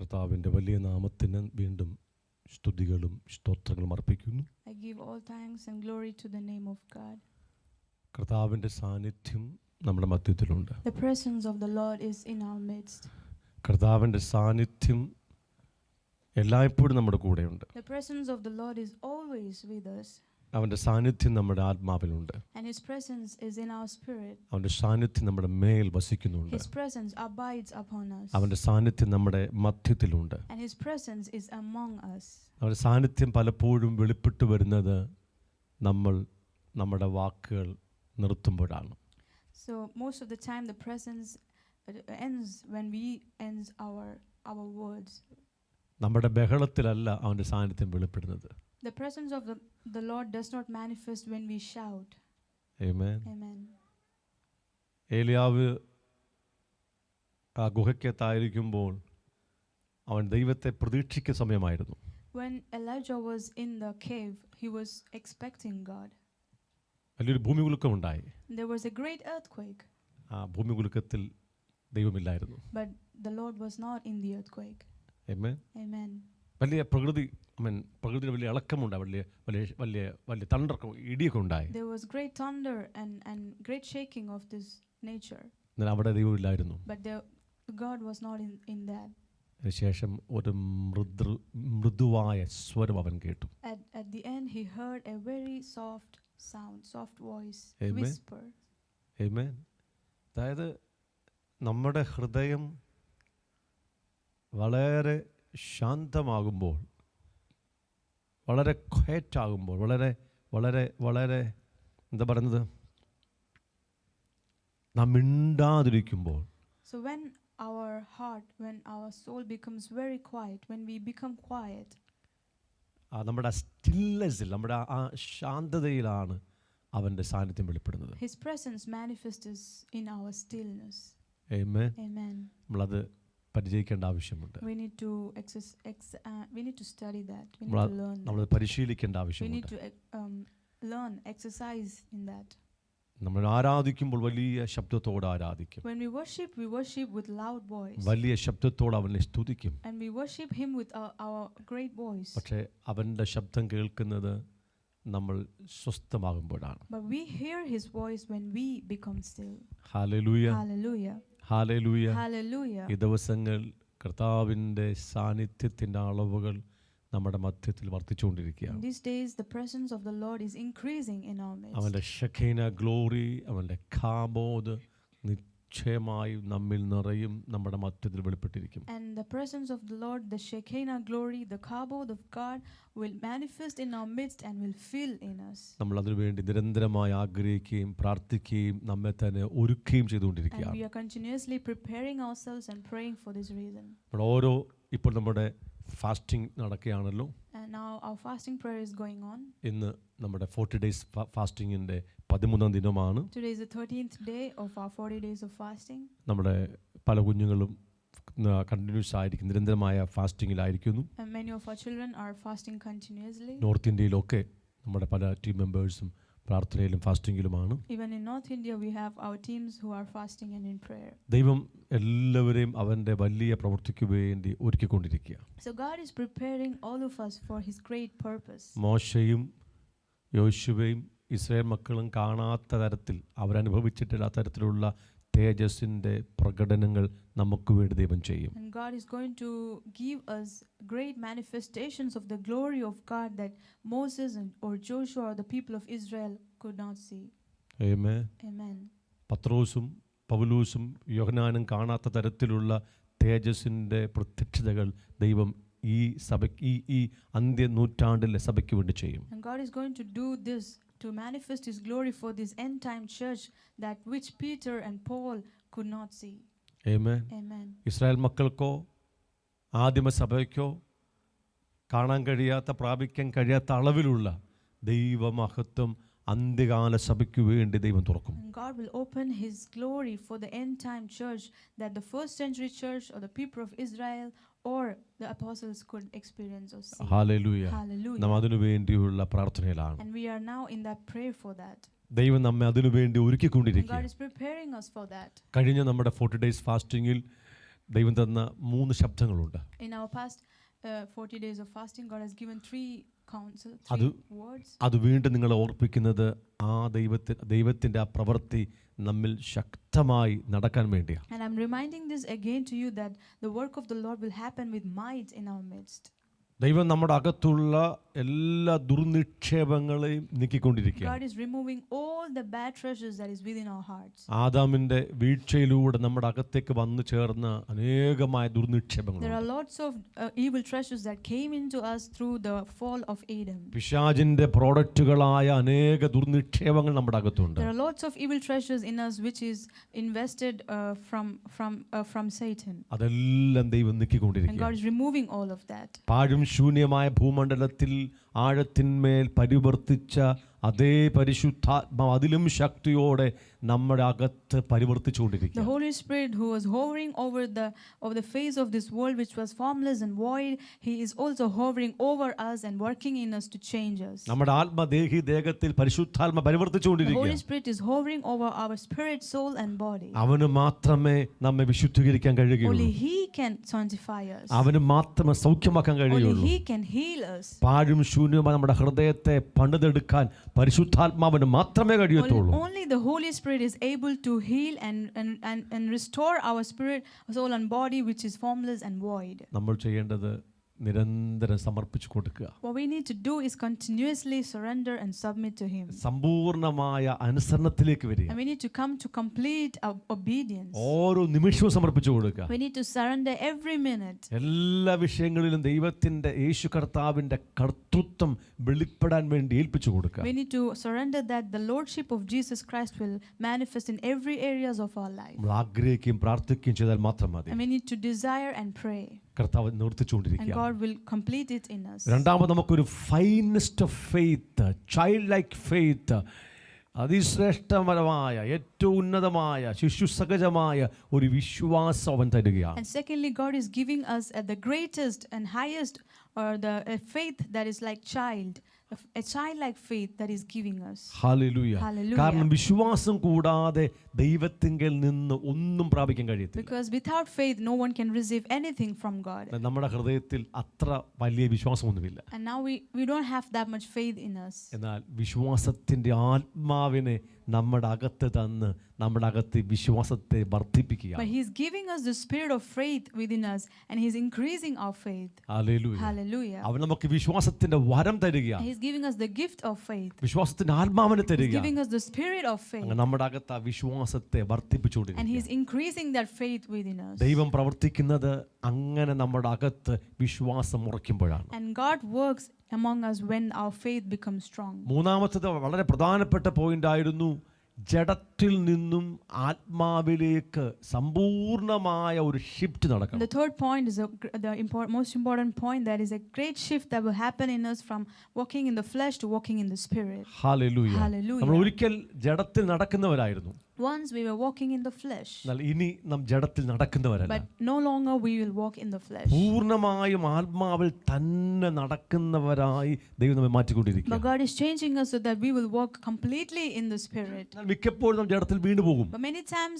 കർത്താവിൻ്റെ വലിയ നാമത്തിന് വീണ്ടും സ്തുതികളും സ്തോത്രങ്ങളും അർപ്പിക്കുന്നു. I give all thanks and glory to the name of God. കർത്താവിൻ്റെ സാന്നിധ്യം നമ്മുടെ മധ്യത്തിലുണ്ട്. The presence of the Lord is in our midst. കർത്താവിൻ്റെ സാന്നിധ്യം എല്ലായ്പ്പോഴും നമ്മുടെ കൂടെയുണ്ട്. The presence of the Lord is always with us. അവൻ്റെ സാന്നിധ്യം നമ്മുടെ ആത്മാവിലുണ്ട്. And His presence is in our spirit. അവൻ്റെ സാന്നിധ്യം നമ്മുടെ മേൽ വസിക്കുന്നുണ്ട്. His presence abides upon us. അവൻ്റെ സാന്നിധ്യം നമ്മുടെ മധ്യത്തിലുണ്ട്. And His presence is among us. അവൻ്റെ സാന്നിധ്യം പലപ്പോഴും വെളിപ്പെട്ടു വരുന്നത് നമ്മൾ നമ്മുടെ വാക്കുകൾ നിർത്തുമ്പോഴാണ്. So most of the time the presence ends when we ends our words. നമ്മുടെ ബഹളത്തിലല്ല അവൻ്റെ സാന്നിധ്യം വെളിപ്പെടുന്നത്. The presence of the Lord does not manifest when we shout. Amen. Amen. ഏലിയാവ് ആ ഗുഹയ്ക്കകത്തായിരിക്കുമ്പോൾ അവൻ ദൈവത്തെ പ്രതീക്ഷിക്കുന്ന സമയമായിരുന്നു. When Elijah was in the cave, he was expecting God. വലിയൊരു ഭൂമികുലുക്കമുണ്ടായി. There was a great earthquake. ആ ഭൂമികുലുക്കത്തിൽ ദൈവമില്ലായിരുന്നു. But the Lord was not in the earthquake. Amen. Amen. വലിയ പ്രകൃതിയിൽ വലിയ ഇളക്കമുണ്ടായി, വലിയ തണ്ടർക്കം ഇടിയൊക്കെ ഉണ്ടായി. There was great thunder and great shaking of this nature. എന്നാൽ അവിടെ ദൈവമില്ലായിരുന്നു. But God was not in that. അതിനുശേഷം ഒരു മൃദുവായ സ്വരം അവൻ കേട്ടു. At the end he heard a very soft sound, soft voice, Amen. whisper. Amen. അതായത് നമ്മുടെ ഹൃദയം വളരെ ശാന്തമാകുമ്പോൾ, വളരെ ക്വയറ്റാകുമ്പോൾ, വളരെ എന്താ പറയുന്നത്, നാം മിണ്ടാതിരിക്കുമ്പോൾ, So when our soul becomes very quiet, when we become quiet, നമ്മുടെ സ്റ്റിൽനെസ്സിൽ, നമ്മുടെ ആ ശാന്തതയിലാണ് അവൻ്റെ സാന്നിധ്യം വെളിപ്പെടുന്നത്. His presence manifests in our stillness. Amen. Amen. നമ്മളത് പരിചയിക്കേണ്ട ആവശ്യമുണ്ട്. We need to study that. We need to learn that. നമ്മൾ പരിശീലിക്കേണ്ട We ആവശ്യമുണ്ട്. need to learn, exercise in that. നമ്മൾ ആരാധിക്കുമ്പോൾ വലിയ ശബ്ദത്തോടെ ആരാധിക്കും. When we worship with loud voice. വലിയ ശബ്ദത്തോടെ അവനെ സ്തുതിക്കും. And we worship him with our great voice. പക്ഷേ അവൻ്റെ ശബ്ദം കേൾക്കുന്നത് നമ്മൾ സ്വസ്ഥമാകുമ്പോഴാണ്. But we hear his voice when we become still. Hallelujah. Hallelujah. Hallelujah. Hallelujah. ഈ ദിവസങ്ങൾ കർത്താവിൻ്റെ സാന്നിധ്യത്തിൻ്റെ അളവുകൾ നമ്മുടെ മധ്യത്തിൽ വർദ്ധിച്ചുകൊണ്ടിരിക്കുകയാണ്. In these days the presence of the Lord is increasing in our midst. അവൻ്റെ ഷെഖീന ഗ്ലോറി, അവൻ്റെ കാബോദ് നിശ്ചയമായി നമ്മിൽ നിറയും, നമ്മുടെ മധ്യത്തിൽ വെളിപ്പെട്ടിരിക്കും. And the presence of the Lord, the Shekinah glory, the kabod of God will manifest in our midst and will fill in us. നമ്മൾ അതിനുവേണ്ടി നിരന്തരമായി ആഗ്രഹിക്കുകയും പ്രാർത്ഥിക്കുകയും നമ്മെ തന്നെ ഒരുക്കുകയും And ചെയ്തുകൊണ്ടിരിക്കുകയാണ്. we are continuously preparing ourselves and praying for this reason. ഇപ്പോൾ നമ്മുടെ fasting നടക്കുകയാണല്ലോ. And now our fasting prayer is going on. ഇന്ന് നമ്മുടെ 40 days ഫാസ്റ്റിങ്ങിൻ്റെ 13ാം ദിനമാണ്. Today is the 13th day of our 40 days of fasting. നമ്മുടെ പല കുഞ്ഞുങ്ങളും continuous ആയിരിക്കും, നിരന്തരമായ ഫാസ്റ്റിങ്ങിലായിരിക്കുന്നു. And many of our children are fasting continuously. North ഇന്ത്യയിലൊക്കെ നമ്മുടെ പല ടീം മെമ്പേഴ്സും പ്രാർത്ഥനയിലും ഫാസ്റ്റിങ്ങിലുമാണ്. Even in North India we have our teams who are fasting and in prayer. ദൈവം എല്ലാവരെയും അവൻ്റെ വലിയ പ്രവൃത്തിക്ക് വേണ്ടി ഒരുക്കിക്കൊണ്ടിരിക്കുക. So God is preparing all of us for his great purpose. മോശയും യോശുവയും ഇസ്രായേൽ മക്കളും കാണാത്ത തരത്തിൽ, അവരനുഭവിച്ചിട്ടില്ലാത്ത തരത്തിലുള്ള തേജസ്സിൻ്റെ പ്രകടനങ്ങൾ നമുക്ക് വേണ്ടി ദൈവം ചെയ്യും. And God is going to give us great manifestations of the glory of God that Moses or Joshua or the people of Israel could not see. Amen. Amen. പത്രോസും പൗലോസും യോഹന്നാനും കാണാത്ത തരത്തിലുള്ള തേജസ്സിൻ്റെ പ്രത്യക്ഷതകൾ ദൈവം ഈ സഭയ്ക്ക്, ഈ അന്ത്യ നൂറ്റാണ്ടിലെ സഭയ്ക്ക് വേണ്ടി ചെയ്യും. And God is going to do this to manifest his glory for this end time church, that which Peter and Paul could not see. Amen. Amen. Israel മക്കൾക്കോ ആദിമ സഭയ്ക്കോ കാണാൻ കഴിയാത്ത, പ്രാപിക്കാൻ കഴിയാത്ത അളവിലുള്ള ദൈവമഹത്വം അന്ത്യകാല സഭയ്ക്ക് വേണ്ടി ദൈവം തുറക്കും. And God will open his glory for the end time church, that the first century church or the people of Israel or the apostles could experience or see. Hallelujah. Hallelujah. നാം അതിനു വേണ്ടിയുള്ള പ്രാർത്ഥനയിലാണ്. And we are now in that prayer for that. ദൈവം നമ്മെ അതിനു വേണ്ടി And God ഒരുക്കിക്കൊണ്ടിരിക്കുകയാണ്. is preparing us for that. കഴിഞ്ഞ നമ്മുടെ 40 days ഫാസ്റ്റിങ്ങിൽ ദൈവം തന്ന 3 ശബ്ദങ്ങളുണ്ട്. In our past 40 days of fasting, God has given 3 counsel, അത് 3 words. അത് വീണ്ടും നിങ്ങളെ ഓർപ്പിക്കുന്നത് ആ ദൈവത്തിൻ്റെ ആ പ്രവൃത്തി നമ്മിൽ ശക്തമായി നടക്കാൻ വേണ്ടിയാണ്. And I'm reminding this again to you that the work of the Lord will happen with might in our midst. ദൈവം നമ്മുടെ അകത്തുള്ള എല്ലാ ദുർനിക്ഷേപങ്ങളെയും നീക്കിക്കൊണ്ടിരിക്കുക. God is removing all the bad treasures that is within our hearts. ആദാമിന്റെ വീഴ്ചയിലൂടെ നമ്മുടെ അകത്തേക്ക് വന്നു ചേർന്ന അനേകമായ There ദുർനിക്ഷേപങ്ങൾ, are lots of evil treasures that came into us through the fall of Adam. പിശാചിന്റെ പ്രോഡക്റ്റുകളായ അനേക ദുർനിക്ഷേപങ്ങൾ നമ്മുടെ അകത്തുണ്ട്. There are lots of evil treasures in us which is invested from Satan. അതെല്ലാം ദൈവം And നീക്കിക്കൊണ്ടിരിക്കുക. God is removing all of that. പാഴും ശൂന്യമായ ഭൂമണ്ഡലത്തിൽ ആഴത്തിന്മേൽ പരിവർത്തിച്ച അതേ പരിശുദ്ധാത്മാവ് അതിലും ശക്തിയോടെ നമ്മുടെ അകത്ത് The പരിവർത്തിച്ചുകൊണ്ടിരിക്കുക. Holy Spirit who was hovering over the face of this world which was formless and void, He is also hovering over us and working in us to change us. നമ്മുടെ ആത്മദേഹി ദേഹത്തിൽ പരിശുദ്ധാത്മ The Holy പരിവർത്തിച്ചുകൊണ്ടിരിക്കുക. Spirit is hovering over our spirit, soul and body. അവന് മാത്രമേ നമ്മെ വിശുദ്ധീകരിക്കാൻ കഴിയുകയുള്ളൂ. Only He can sanctify us. അവന് മാത്രമേ സൗഖ്യമാക്കാൻ Only കഴിയുള്ളൂ. He can heal us. പാഴും ശൂന്യമായ നമ്മുടെ ഹൃദയത്തെ പണിതെടുക്കാൻ പരിശുദ്ധാത്മാവിന് മാത്രമേ കഴിയത്തുള്ളൂ. Only the Holy Spirit is able to heal and restore our spirit, soul and body which is formless and void. നമ്മൾ ചെയ്യേണ്ടത് നിരന്തരം സമർപ്പിച്ചു കൊടുക്കുക. What we need to do is continuously surrender and submit to Him. സമ്പൂർണമായ അനുസരണത്തിലേക്ക് വരിക. And we need to come to complete obedience. ഓരോ നിമിഷവും സമർപ്പിച്ചു കൊടുക്കുക. We need to surrender every minute. എല്ലാ വിഷയങ്ങളിലും ദൈവത്തിന്റെ യേശു കർത്താവിന്റെ കർത്തൃത്വം വെളിപ്പെടാൻ വേണ്ടി ഏൽപ്പിച്ചു കൊടുക്കുക. We need to surrender that the Lordship of Jesus Christ will manifest in every areas of our life. നമ്മൾ ആഗ്രഹിക്കുകയും പ്രാർത്ഥിക്കുകയും ചെയ്താൽ മാത്രം മതി. And we need to desire and pray. കർത്താവ് And നിവർത്തിച്ചുകൊണ്ടിരിക്കുക. God will complete it in us. രണ്ടാമത് നമുക്കൊരു finest of faith, child like faith, അതിശ്രേഷ്ഠപരമായ ഏറ്റവും ഉന്നതമായ ശിശുസഹജമായ ഒരു വിശ്വാസം അവൻ തരികയാണ്. And secondly, God is giving us the greatest and highest or the faith that is like child, a childlike faith that is giving us. Hallelujah. Hallelujah. കാരണം വിശ്വാസം കൂടാതെ ദൈവത്തിങ്കൽ നിന്ന് ഒന്നും പ്രാപിക്കാൻ കഴിയത്തില്ല. Because without faith no one can receive anything from God. നമ്മുടെ ഹൃദയത്തിൽ അത്ര വലിയ വിശ്വാസമൊന്നുമില്ല. And now we don't have that much faith in us. എന്നാൽ വിശ്വാസത്തിന്റെ ആത്മാവിനെ നമ്മുടെ അകത്ത് തന്ന് നമ്മുടെ അകത്ത് വിശ്വാസത്തെ വർദ്ധിപ്പിക്കുക. But He is giving us the spirit of faith within us and He is increasing our faith. Hallelujah. Hallelujah. അവൻ നമുക്ക് വിശ്വാസത്തിന്റെ വരം തരികയാണ്. He is giving us the gift of faith. വിശ്വാസത്തിന്റെ ആത്മാവിനെ He is തരിക. giving us the spirit of faith. നമ്മുടെ അകത്ത് ആ വിശ്വാസത്തെ And He വർദ്ധിപ്പിച്ചുകൊണ്ടിരിക്കുക. is increasing that faith within us. ദൈവം പ്രവർത്തിക്കുന്നത് അങ്ങനെ നമ്മുടെ അകത്ത് വിശ്വാസം ഉറയ്ക്കുമ്പോഴാണ്. And God works among us when our faith becomes strong. മൂന്നാമത്തത് വളരെ പ്രധാനപ്പെട്ട പോയിന്റ് ആയിരുന്നു. ജഡത്തിൽ നിന്നും ആത്മാവിലേക്ക് സമ്പൂർണമായ ഒരു ഷിഫ്റ്റ് നടക്കണം. The third point is most important point, that is a great shift that will happen in us from walking in the flesh to walking in the spirit. Hallelujah. Hallelujah. നമ്മൾ ഒരിക്കൽ ജഡത്തിൽ നടക്കുന്നവരായിരുന്നു. Once we were walking in the flesh, എന്നാൽ ഇനി നാം ജഡത്തിൽ നടക്കുന്നവരല്ല. but no longer we will walk in the flesh. പൂർണ്ണമായും ആത്മാവിൽ തന്നെ നടക്കുന്നവരായി ദൈവം നമ്മെ മാറ്റിക്കൊണ്ടിരിക്കുക. But God is changing us so that we will walk completely in the spirit. എന്നാൽ മിക്കപ്പോഴും നാം ജഡത്തിൽ വീണു പോകും. But many times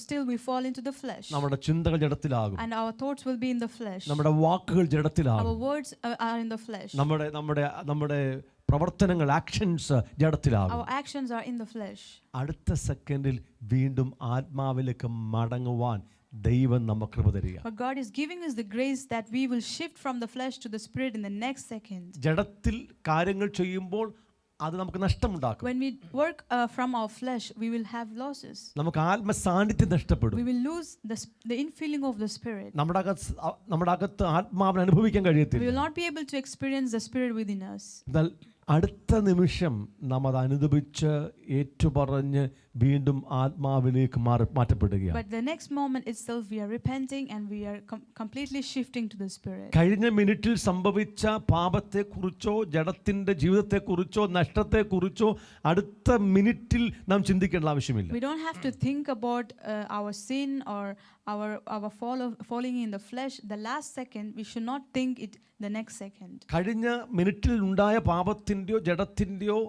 still we fall into the flesh. നമ്മുടെ ചിന്തകൾ ജഡത്തിലാകും. And our thoughts will be in the flesh. നമ്മുടെ വാക്കുകൾ Our ജഡത്തിലാകും. words are in the flesh. നമ്മുടെ പ്രവർത്തനങ്ങൾ actions ജഡത്തിലാകും. Our actions are in the flesh. അടുത്ത സെക്കൻഡിൽ വീണ്ടും ആത്മാവിലേക്ക് മടങ്ങുവാൻ ദൈവം നമുക്ക് കൃപ തരിക. But God is giving us the grace that we will shift from the flesh to the spirit in the next second. ജഡത്തിൽ കാര്യങ്ങൾ ചെയ്യുമ്പോൾ അത് നമുക്ക് നഷ്ടമുണ്ടാക്കും. When we work from our flesh, we will have losses. നമുക്ക് ആത്മസാന്നിധ്യം നഷ്ടപ്പെടും. We will lose the infilling of the spirit. നമ്മുടെ അകത്ത് ആത്മാവിനെ അനുഭവിക്കാൻ We കഴിയത്തില്ല. will not be able to experience the spirit within us. എന്നാൽ അടുത്ത നിമിഷം നാം അത് അനുദപിച്ച് ഏറ്റുപറഞ്ഞ് വീണ്ടും ആത്മാവിലേക്ക് മാറ്റപ്പെടുകയാണ്. But the next moment itself we are repenting and we are completely shifting to the spirit. കഴിഞ്ഞ മിനിറ്റിൽ സംഭവിച്ച പാപത്തെക്കുറിച്ചോ ജഡത്തിന്റെ ജീവിതത്തെക്കുറിച്ചോ നഷ്ടത്തെക്കുറിച്ചോ അടുത്ത മിനിറ്റിൽ നാം ചിന്തിക്കേണ്ട ആവശ്യമില്ല. We don't have to think about our sin or our falling in the flesh the last second. We should not think it the next second. കഴിഞ്ഞ മിനിറ്റിൽ ഉണ്ടായ പാപത്തിൻ്റെയോ ജഡത്തിൻ്റെയോ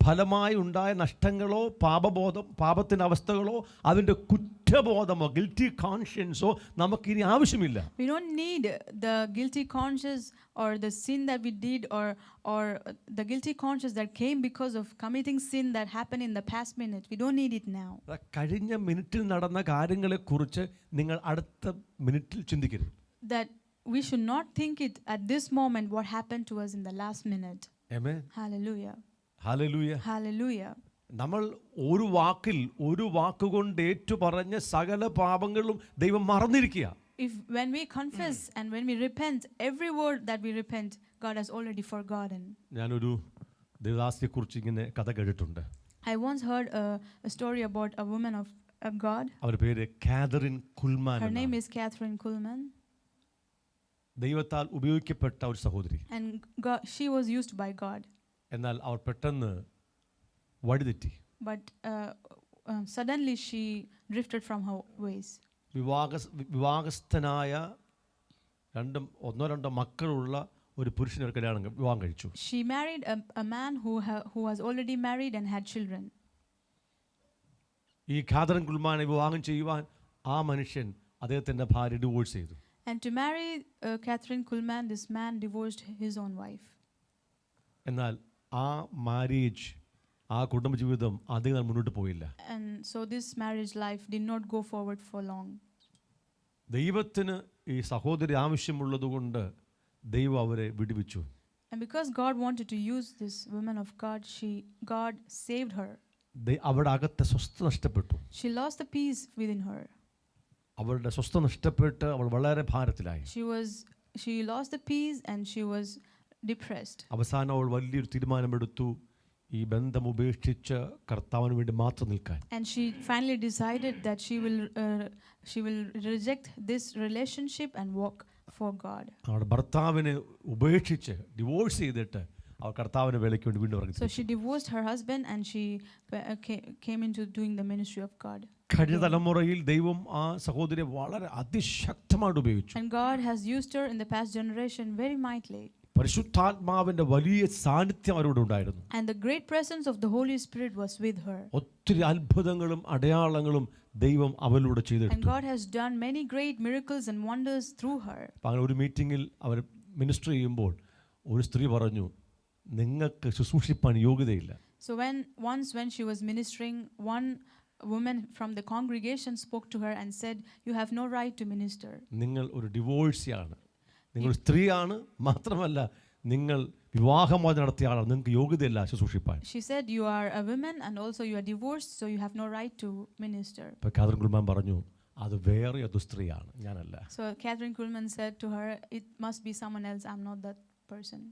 ഫലമായി ഉണ്ടായ നഷ്ടങ്ങളോ പാപബോധം പാപത്തിൻ്റെ അവസ്ഥകളോ അതിൻ്റെ കുറ്റബോധമോ ഗിൽറ്റി കോൺഷ്യൻസോ നമുക്കിനി ആവശ്യമില്ല. We don't need the guilty conscience or the sin that we did or the guilty conscience that came because of committing sin that happened in the past minute. We don't need it now. കഴിഞ്ഞ മിനിറ്റിൽ നടന്ന കാര്യങ്ങളെക്കുറിച്ച് നിങ്ങൾ അടുത്ത മിനിറ്റിൽ ചിന്തിക്കരുത്. That we should not think it at this moment what happened to us in the last minute. Amen. Hallelujah. Hallelujah. Hallelujah. നമ്മൾ ഒരു വാക്കുകൊണ്ട് ഏറ്റുപറഞ്ഞ സകല പാപങ്ങളും ദൈവം മറന്നിരിക്കുക. If when we confess and when we repent, every word that we repent, God has already forgotten. ഞാനൊരു ദേവദാസിയെക്കുറിച്ച് ഇങ്ങനെ കഥ കേട്ടിട്ടുണ്ട്. I once heard a story about a woman of God. അവരുടെ പേര് Catherine കുൽമാൻ. Her name is Catherine Kuhlman. ദൈവത്താൽ ഉപയോഗിക്കപ്പെട്ട ഒരു സഹോദരി. And she was used by God. എന്നാൽ അവർ പെട്ടെന്ന് വഴിതെറ്റി. But suddenly she drifted from her ways. വിവാഹസ്ഥനായ ഒന്നോ രണ്ടോ മക്കളുള്ള ഒരു പുരുഷനെ വിവാഹം കഴിച്ചു. She married a man who was already married and had children. ഈ കാതറിൻ കുൽമാനെ വിവാഹം ചെയ്യുവാൻ ആ മനുഷ്യൻ അദ്ദേഹത്തിന്റെ ഭാര്യ ഡിവോഴ്സ് ചെയ്തു. And to marry Catherine Kuhlman, this man divorced his own wife. എന്നാൽ ആ മാരേജ് ആ കുടുംബജീവിതം അധികം മുന്നോട്ട് പോയില്ല. And so this marriage life did not go forward for long. ദൈവത്തിന് ഈ സഹോദരി ആവശ്യമുള്ളതുകൊണ്ട് ദൈവം അവരെ വിടുവിച്ചു. And because God wanted to use this woman of God, God saved her. അവരുടെ അകത്തെ സ്വസ്ഥത നഷ്ടപ്പെട്ടു. She lost the peace within her. അവരുടെ സ്വസ്ഥത നഷ്ടപ്പെട്ട് അവൾ വളരെ ഭാരത്തിലായി. She lost the peace and she was depressed. അവസാനം അവൾ വലിയൊരു തീരുമാനമെടുത്തു, ഈ ബന്ധം ഉപേക്ഷിച്ച് കർത്താവിന് വേണ്ടി മാത്രം നിൽക്കാൻ. And she finally decided that she will reject this relationship and walk for God. അവളുടെ ഭർത്താവിനെ ഉപേക്ഷിച്ച് ഡിവോഴ്സ് ചെയ്തിട്ട് അവൾ കർത്താവിന്റെ വേലയ്ക്ക് വേണ്ടി വീണ്ടും ഇറങ്ങി. So she divorced her husband and she came into doing the ministry of God. കഴിഞ്ഞ തലമുറയിൽ ദൈവം ആ സഹോദരിയെ വളരെ അതിശക്തമായിട്ട് ഉപയോഗിച്ചു. And God has used her in the past generation very mightily. പരിശുദ്ധാത്മാവിന്റെ വലിയ സാന്നിധ്യം അവരോട് ഉണ്ടായിരുന്നു. And the great presence of the Holy Spirit was with her. ഒത്തിരി അത്ഭുതങ്ങളും അടയാളങ്ങളും ദൈവം അവളിലൂടെ ചെയ്തെടുത്തു. And God has done many great miracles and wonders through her. അങ്ങനെ ഒരു മീറ്റിംഗിൽ അവർ മിനിസ്റ്റർ ചെയ്യുമ്പോൾ ഒരു സ്ത്രീ പറഞ്ഞു, നിങ്ങൾക്ക് ശുശ്രൂഷിപ്പാൻ യോഗ്യതയില്ല. So when she was ministering, one woman from the congregation spoke to her and said, you have no right to minister. നിങ്ങൾ ഒരു ഡിവോഴ്സിയാണ്, നിങ്ങൾ സ്ത്രീയാണ്, മാത്രമല്ല നിങ്ങൾ വിവാഹമോചനം നടത്തിയ ആളാണ്, നിങ്ങൾക്ക് യോഗ്യതയില്ല ശുശ്രൂഷിപ്പാൻ. She said, you are a woman and also you are divorced, so you have no right to minister. അപ്പോൾ കാതറിൻ കുൽമാൻ പറഞ്ഞു, അത് വേറെ ഒരു സ്ത്രീയാണ്, ഞാനല്ല. So Catherine Kuhlman said to her, it must be someone else, I'm not that person.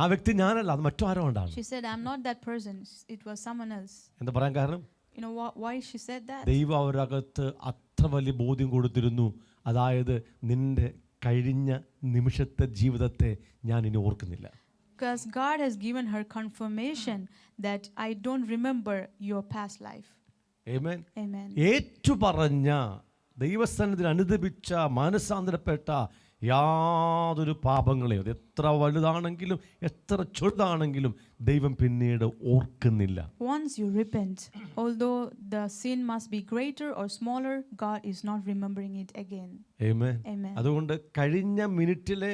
ആ വ്യക്തി ഞാനല്ല, അത് മറ്റാരോ ഉണ്ടാണ്. She said, I'm not that person, it was someone else. എന്താ പറയാൻ കാരണം? You know why she said that? ദൈവം അവരകത്ത് അത്ര വലിയ ബോധ്യം കൊടുത്തിരുന്നു, അതായത് നിന്റെ കഴിഞ്ഞ നിമിഷത്തെ ജീവിതത്തെ ഞാൻ ഇനി ഓർക്കുന്നില്ല. Because God has given her confirmation that I don't remember your past life. Amen. Amen. ഏറ്റുപറഞ്ഞ ദൈവസന്നിധിയിൽ അനുദപിച്ച മാനസാന്തരപ്പെട്ട യാതൊരു പാപങ്ങളെയോ അത് എത്ര വലുതാണെങ്കിലും എത്ര ചെറുതാണെങ്കിലും ദൈവം പിന്നീട് ഓർക്കുന്നില്ല. Once you repent, although the sin must be greater or smaller, God is not remembering it again. Amen. Amen. അതുകൊണ്ട് കഴിഞ്ഞ മിനിറ്റിലെ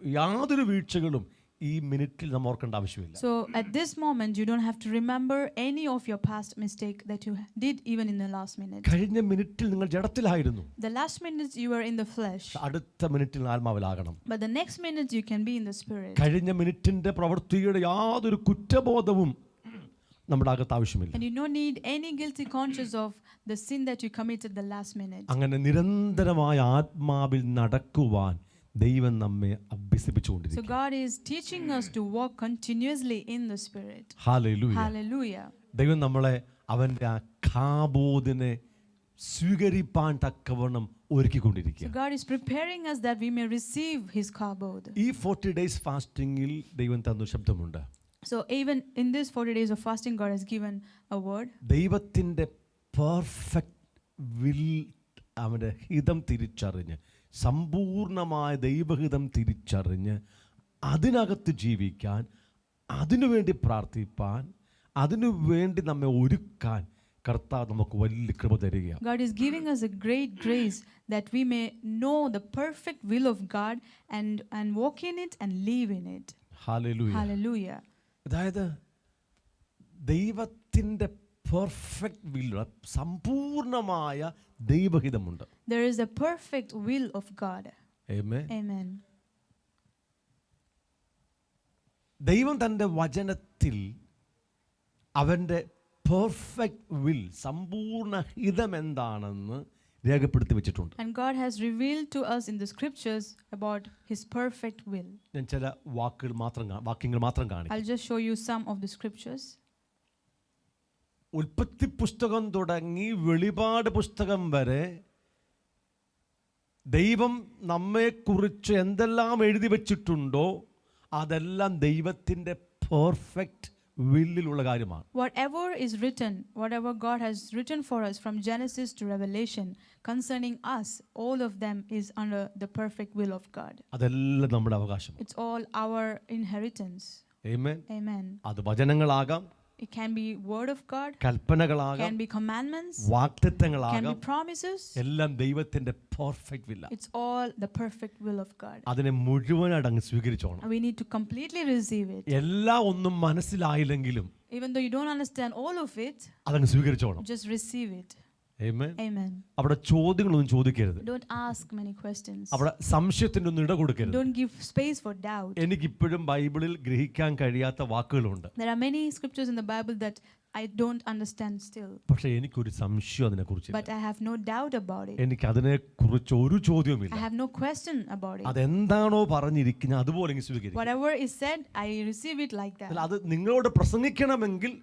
യാതൊരു വീഴ്ചകളും ഈ മിനിറ്റിൽ നാം ഓർക്കേണ്ട ആവശ്യമില്ല. So at this moment you don't have to remember any of your past mistake that you did even in the last minute. കഴിഞ്ഞ മിനിറ്റിൽ നിങ്ങൾ ജഡത്തിലായിരുന്നു. The last minute you were in the flesh. അടുത്ത മിനിറ്റിൽ ആത്മാവിലാകണം. But the next minute you can be in the spirit. കഴിഞ്ഞ മിനിറ്റിന്റെ പ്രവൃത്തിയുടെ യാതൊരു കുറ്റബോധവും നമ്മുടെ അകത്ത് ആവശ്യമില്ല. And you don't need any guilty conscience of the sin that you committed the last minute. അങ്ങനെ നിരന്തരമായ ആത്മാവിൽ നടക്കുവാൻ ദൈവം നമ്മെ അഭ്യസിപ്പിച്ചുകൊണ്ടിരിക്കുന്നു. So God is teaching us to walk continuously in the spirit. Hallelujah. Hallelujah. ദൈവം നമ്മളെ അവന്റെ ആ കാബോദിനെ സ്വീകരിപ്പാൻ തക്കവണ്ണം ഒരുക്കിക്കൊണ്ടിരിക്കുക. So God is preparing us that we may receive his kabod. ഈ 40 days ഫാസ്റ്റിംഗിൽ ദൈവം തന്ന ശബ്ദമുണ്ട്. So even in this 40 days of fasting, God has given a word. ദൈവത്തിന്റെ perfect will, അവന്റെ ഹിതം തിരിച്ചറിഞ്ഞ്, സമ്പൂർണമായ ദൈവഹിതം തിരിച്ചറിഞ്ഞ് അതിനകത്ത് ജീവിക്കാൻ, അതിനുവേണ്ടി പ്രാർത്ഥിപ്പാൻ, അതിനുവേണ്ടി നമ്മെ ഒരുക്കാൻ കർത്താവ് നമുക്ക് വലിയ കൃപ തരികയാണ്. God is giving us a great grace that we may know the perfect will of God and walk in it and live in it. Hallelujah. Hallelujah. അതായത് ദൈവത്തിൻ്റെ പെർഫെക്റ്റ് വിൽ, സമ്പൂർണമായ ദൈവഹിതമുണ്ട്. There is a perfect will of God. Amen. Amen. ദൈവം തൻ്റെ വചനത്തിൽ അവൻ്റെ perfect will, സമ്പൂർണ്ണ ഹിതം എന്താണെന്ന് രേഖപ്പെടുത്തി വെച്ചിട്ടുണ്ട്. And God has revealed to us in the scriptures about his perfect will. ഞാൻ ചില വാക്യങ്ങൾ മാത്രം കാണിക്കാം. I'll just show you some of the scriptures. ഉൽപ്പത്തി പുസ്തകം തുടങ്ങി വെളിപാട് പുസ്തകം വരെ ദൈവം നമ്മെക്കുറിച്ച് എന്തെല്ലാം എഴുതി വച്ചിട്ടുണ്ടോ അതെല്ലാം ദൈവത്തിൻ്റെ പെർഫെക്റ്റ് വില്ലിലുള്ള കാര്യമാണ്. Whatever is written, whatever God has written for us from Genesis to Revelation concerning us, all of them is under the perfect will of God. അതെല്ലാം നമ്മുടെ അവകാശമാണ്. It's all our inheritance. Amen. Amen. അത് വചനങ്ങളാകാം, It can be word of God, കൽപ്പനകളാകാം, can be commandments, can വാഗ്ദത്തങ്ങളാകാം, be promises. എല്ലാം ദൈവത്തിന്റെ perfect villa. It's all the perfect will of God. അതിനെ മുഴുവനായിട്ട് അങ്ങ് സ്വീകരിച്ചോണം. We need to completely receive it. എല്ലാം ഒന്നും മനസ്സിലായില്ലെങ്കിലും Even though you don't understand all of it, അതങ്ങ് സ്വീകരിച്ചോണം. just receive it. Amen. Amen. അവിടെ ചോദ്യങ്ങളൊന്നും ചോദിക്കരുത്. Don't ask many questions. അവിടെ സംശയത്തിന്റെ ഒന്നും ഇട കൊടുക്കരുത്. Don't give space for doubt. എനിക്കിപ്പോഴും ബൈബിളിൽ ഗ്രഹിക്കാൻ കഴിയാത്ത വാക്കുകളുണ്ട്. There are many scriptures in the Bible that I don't understand still. പക്ഷേ എനിക്കൊരു സംശയം അതിനെക്കുറിച്ച്. But I have no doubt about it. എനിക്ക് അതിനെക്കുറിച്ച് ഒരു ചോദ്യവുമില്ല. I have no question about it. അതെന്താണോ പറഞ്ഞിരിക്കുന്നത് അതുപോലെ അങ്ങ് സ്വീകരിക്കും. Whatever is said, I receive it like that. അത് നിങ്ങളോട് പ്രസംഗിക്കണമെങ്കിൽ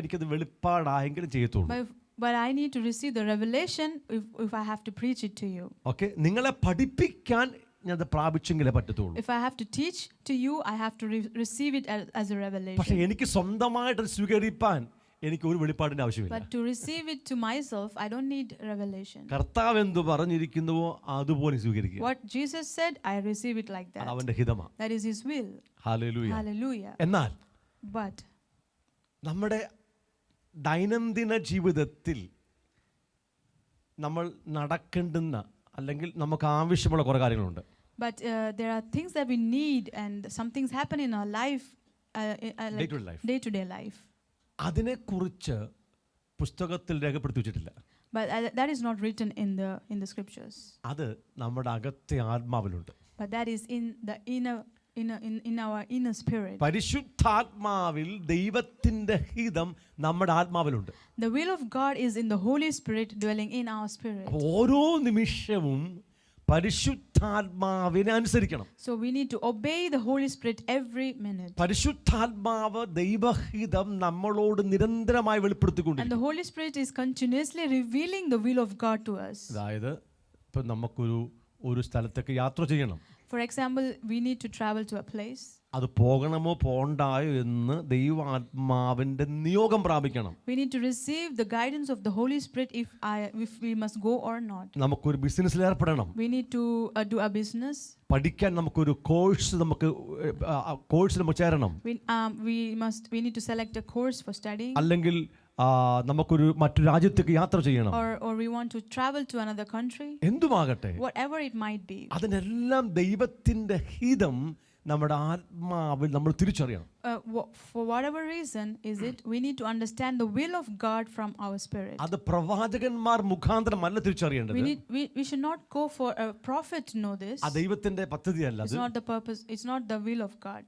എനിക്കത് വെളിപ്പാടായെങ്കിലും ചെയ്യത്തുള്ളൂ. But I need to receive the revelation if I have to preach it to you. Okay, നിങ്ങളെ പഠിപ്പിക്കാൻ ഞാൻ അത് പ്രാപിച്ചെങ്കിലേ പറ്റത്തുള്ളൂ. If I have to teach to you, I have to receive it as a revelation. പക്ഷേ എനിക്ക് സ്വന്തമായിട്ട് സ്വീകരിപ്പാൻ എനിക്ക് ഒരു വെളിപ്പാടിന്റെ ആവശ്യമില്ല. But to receive it to myself, I don't need revelation. കർത്താവ് എന്തു പറഞ്ഞിരിക്കുന്നുവോ അതുപോലെ സ്വീകരിക്കുക. What Jesus said, I receive it like that. അവന്റെ ഹിതമാണ്. That is his will. Hallelujah. Hallelujah. എന്നാൽ But നമ്മുടെ ദൈനംദിന ജീവിതത്തിൽ നമ്മൾ നടക്കേണ്ടുന്ന അല്ലെങ്കിൽ നമുക്ക് ആവശ്യമുള്ള കുറേ കാര്യങ്ങളുണ്ട്. But there are things that we need and some things happen in our life, like day-to-day life. അതിനെക്കുറിച്ച് പുസ്തകത്തിൽ രേഖപ്പെടുത്തി വെച്ചിട്ടില്ല. But that is not written in the scriptures. അത് നമ്മുടെ അകത്തെ ആത്മാവിലുണ്ട്. But that is in the in our inner spirit. പരിശുദ്ധാത്മാവിൽ ദൈവത്തിന്റെ ഹിതം നമ്മുടെ ആത്മാവിലുണ്ട്. The will of God is in the Holy Spirit dwelling in our spirit. ഓരോ നിമിഷവും പരിശുദ്ധാത്മാവിനെ അനുസരിക്കണം. So we need to obey the Holy Spirit every minute. പരിശുദ്ധാത്മാവ് ദൈവഹിതം നമ്മളോട് നിരന്തരമായി വെളിപ്പെടുത്തിക്കൊണ്ടിരിക്കും. And the Holy Spirit is continuously revealing the will of God to us. അതായത് ഇപ്പം നമുക്കൊരു സ്ഥലത്തേക്ക് യാത്ര ചെയ്യണം. For example, we need to travel to a place. അത് പോകണമോ പോണ്ടായോ എന്ന് ദൈവാത്മാവിന്റെ നിയോഗം പ്രാപിക്കണം. We need to receive the guidance of the Holy Spirit if we must go or not. നമുക്കൊരു ബിസിനസ്സിൽ ഏർപ്പെടണം. We need to do a business. പഠിക്കാൻ നമുക്കൊരു കോഴ്സിൽ നമുക്ക് ചേരണം. We need to select a course for studying. അല്ലെങ്കിൽ നമുക്കൊരു മറ്റു രാജ്യത്തേക്ക് യാത്ര ചെയ്യണം. Or we want to travel to another country. എന്തുമാകട്ടെ, whatever it might be. അതിനെല്ലാം ദൈവത്തിന്റെ ഹിതം നമ്മുടെ ആത്മാവിൽ നമ്മൾ തിരിച്ചറിയണം. For whatever reason is it, we need to understand the will of God from our spirit. അത് പ്രവാചകന്മാർ മുഖാന്തരം അല്ല തിരിച്ചറിയേണ്ടത്. We should not go for a prophet to know this. ആ ദൈവത്തിന്റെ പദ്ധതിയല്ല അത്. It's not the purpose, it's not the will of God.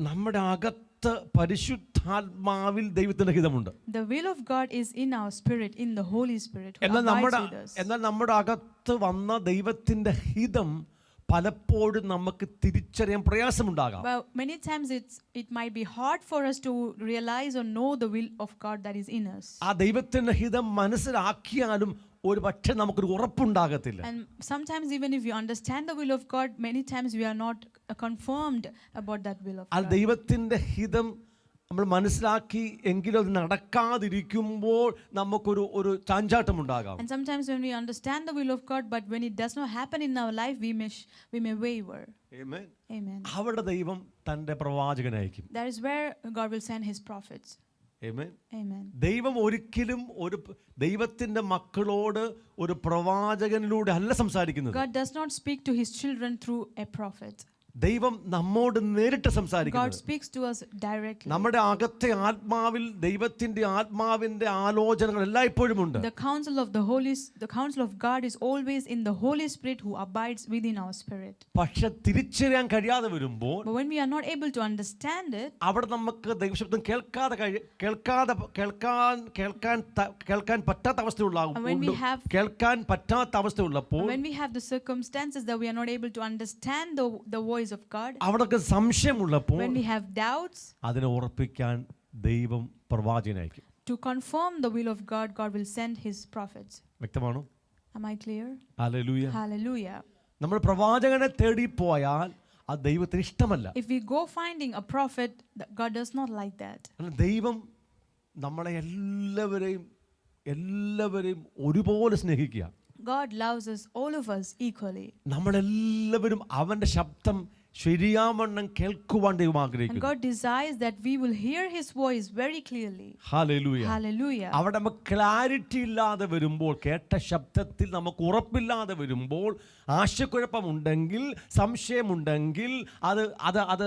നമ്മുടെ അകത്ത് പരിശുദ്ധാത്മാവിൽ ദൈവത്തിന്റെ ഹിതമുണ്ട്. The will of God is in our spirit, in the Holy Spirit who എന്നാൽ abides with us. നമ്മുടെ അകത്ത് വന്ന ദൈവത്തിന്റെ ഹിതം പലപ്പോഴും നമുക്ക് തിരിച്ചറിയാൻ പ്രയാസമുണ്ടാകാം. Well, many times it might be hard for us to realize or know the will of God that is in us. ആ ദൈവത്തിന്റെ ഹിതം മനസ്സിലാക്കിയാലും ഒരു പക്ഷേ നമുക്കൊരു ഉറപ്പുണ്ടാകത്തില്ല. And sometimes even if you understand the will of God, many times we are not confirmed about that will of ആ God. ദൈവത്തിന്റെ ഹിതം നമ്മൾ മനസ്സിലാക്കി എങ്കിലും അത് നടക്കാതിരിക്കുമ്പോൾ നമുക്കൊരു ചാഞ്ചാട്ടം ഉണ്ടാകാം. And sometimes when we understand the will of God, but when it does not happen in our life, we may waver. Amen. Amen. അവിടെ ദൈവം തന്റെ പ്രവാചകനെ അയക്കും. That is where God will send his prophets. Amen. Amen. ദൈവം ഒരിക്കലും ദൈവത്തിന്റെ മക്കളോട് ഒരു പ്രവാചകനിലൂടെ അല്ല സംസാരിക്കുന്നത്. God does not speak to his children through a prophet. ദൈവം നമ്മോട് നേരിട്ട് God സംസാരിക്കുന്നത്. speaks to us directly. നമ്മുടെ അകത്തെ ആത്മാവിൽ ദൈവത്തിന്റെ ആത്മാവിന്റെ ആലോചനകൾ എല്ലായ്പ്പോഴും ഉണ്ട്. The counsel of God is always in the Holy Spirit who abides within our spirit. പക്ഷെ തിരിച്ചറിയാൻ കഴിയാതെ വരുമ്പോൾ, But when we are not able to understand it, അവിടെ നമുക്ക് ദൈവശബ്ദം കേൾക്കാൻ പറ്റാത്ത അവസ്ഥയുള്ളപ്പോൾ, when we have the circumstances that we are not able to understand the voice of God, അവിടെ സംശയമുള്ളപ്പോൾ, when we have doubts, അതിനെ ഉറപ്പിക്കാൻ ദൈവം പ്രവാചകനെ അയക്കും. to confirm the will of God, God will send his prophets. വ്യക്തമാണോ? Am I clear? Hallelujah. Hallelujah. നമ്മൾ പ്രവാചകനെ തേടി പോയാൽ അത് ദൈവത്തിന് ഇഷ്ടമല്ല. If we go finding a prophet, God does not like that. ദൈവം നമ്മളെ എല്ലാവരെയും ഒരുപോലെ സ്നേഹിക്കുക. God loves us, all of us, equally. നമ്മളെല്ലാവരും അവന്റെ ശബ്ദം ശരിയാവണ്ണം കേൾക്കുവാൻ ദൈവം And ആഗ്രഹിക്കുന്നു. God desires that we will hear his voice very clearly. Hallelujah. Hallelujah. അവിടെ നമുക്ക് ക്ലാരിറ്റി ഇല്ലാതെ വരുമ്പോൾ, കേട്ട ശബ്ദത്തിൽ നമുക്ക് ഉറപ്പില്ലാതെ വരുമ്പോൾ, ആശയക്കുഴപ്പമുണ്ടെങ്കിൽ, സംശയമുണ്ടെങ്കിൽ, അത്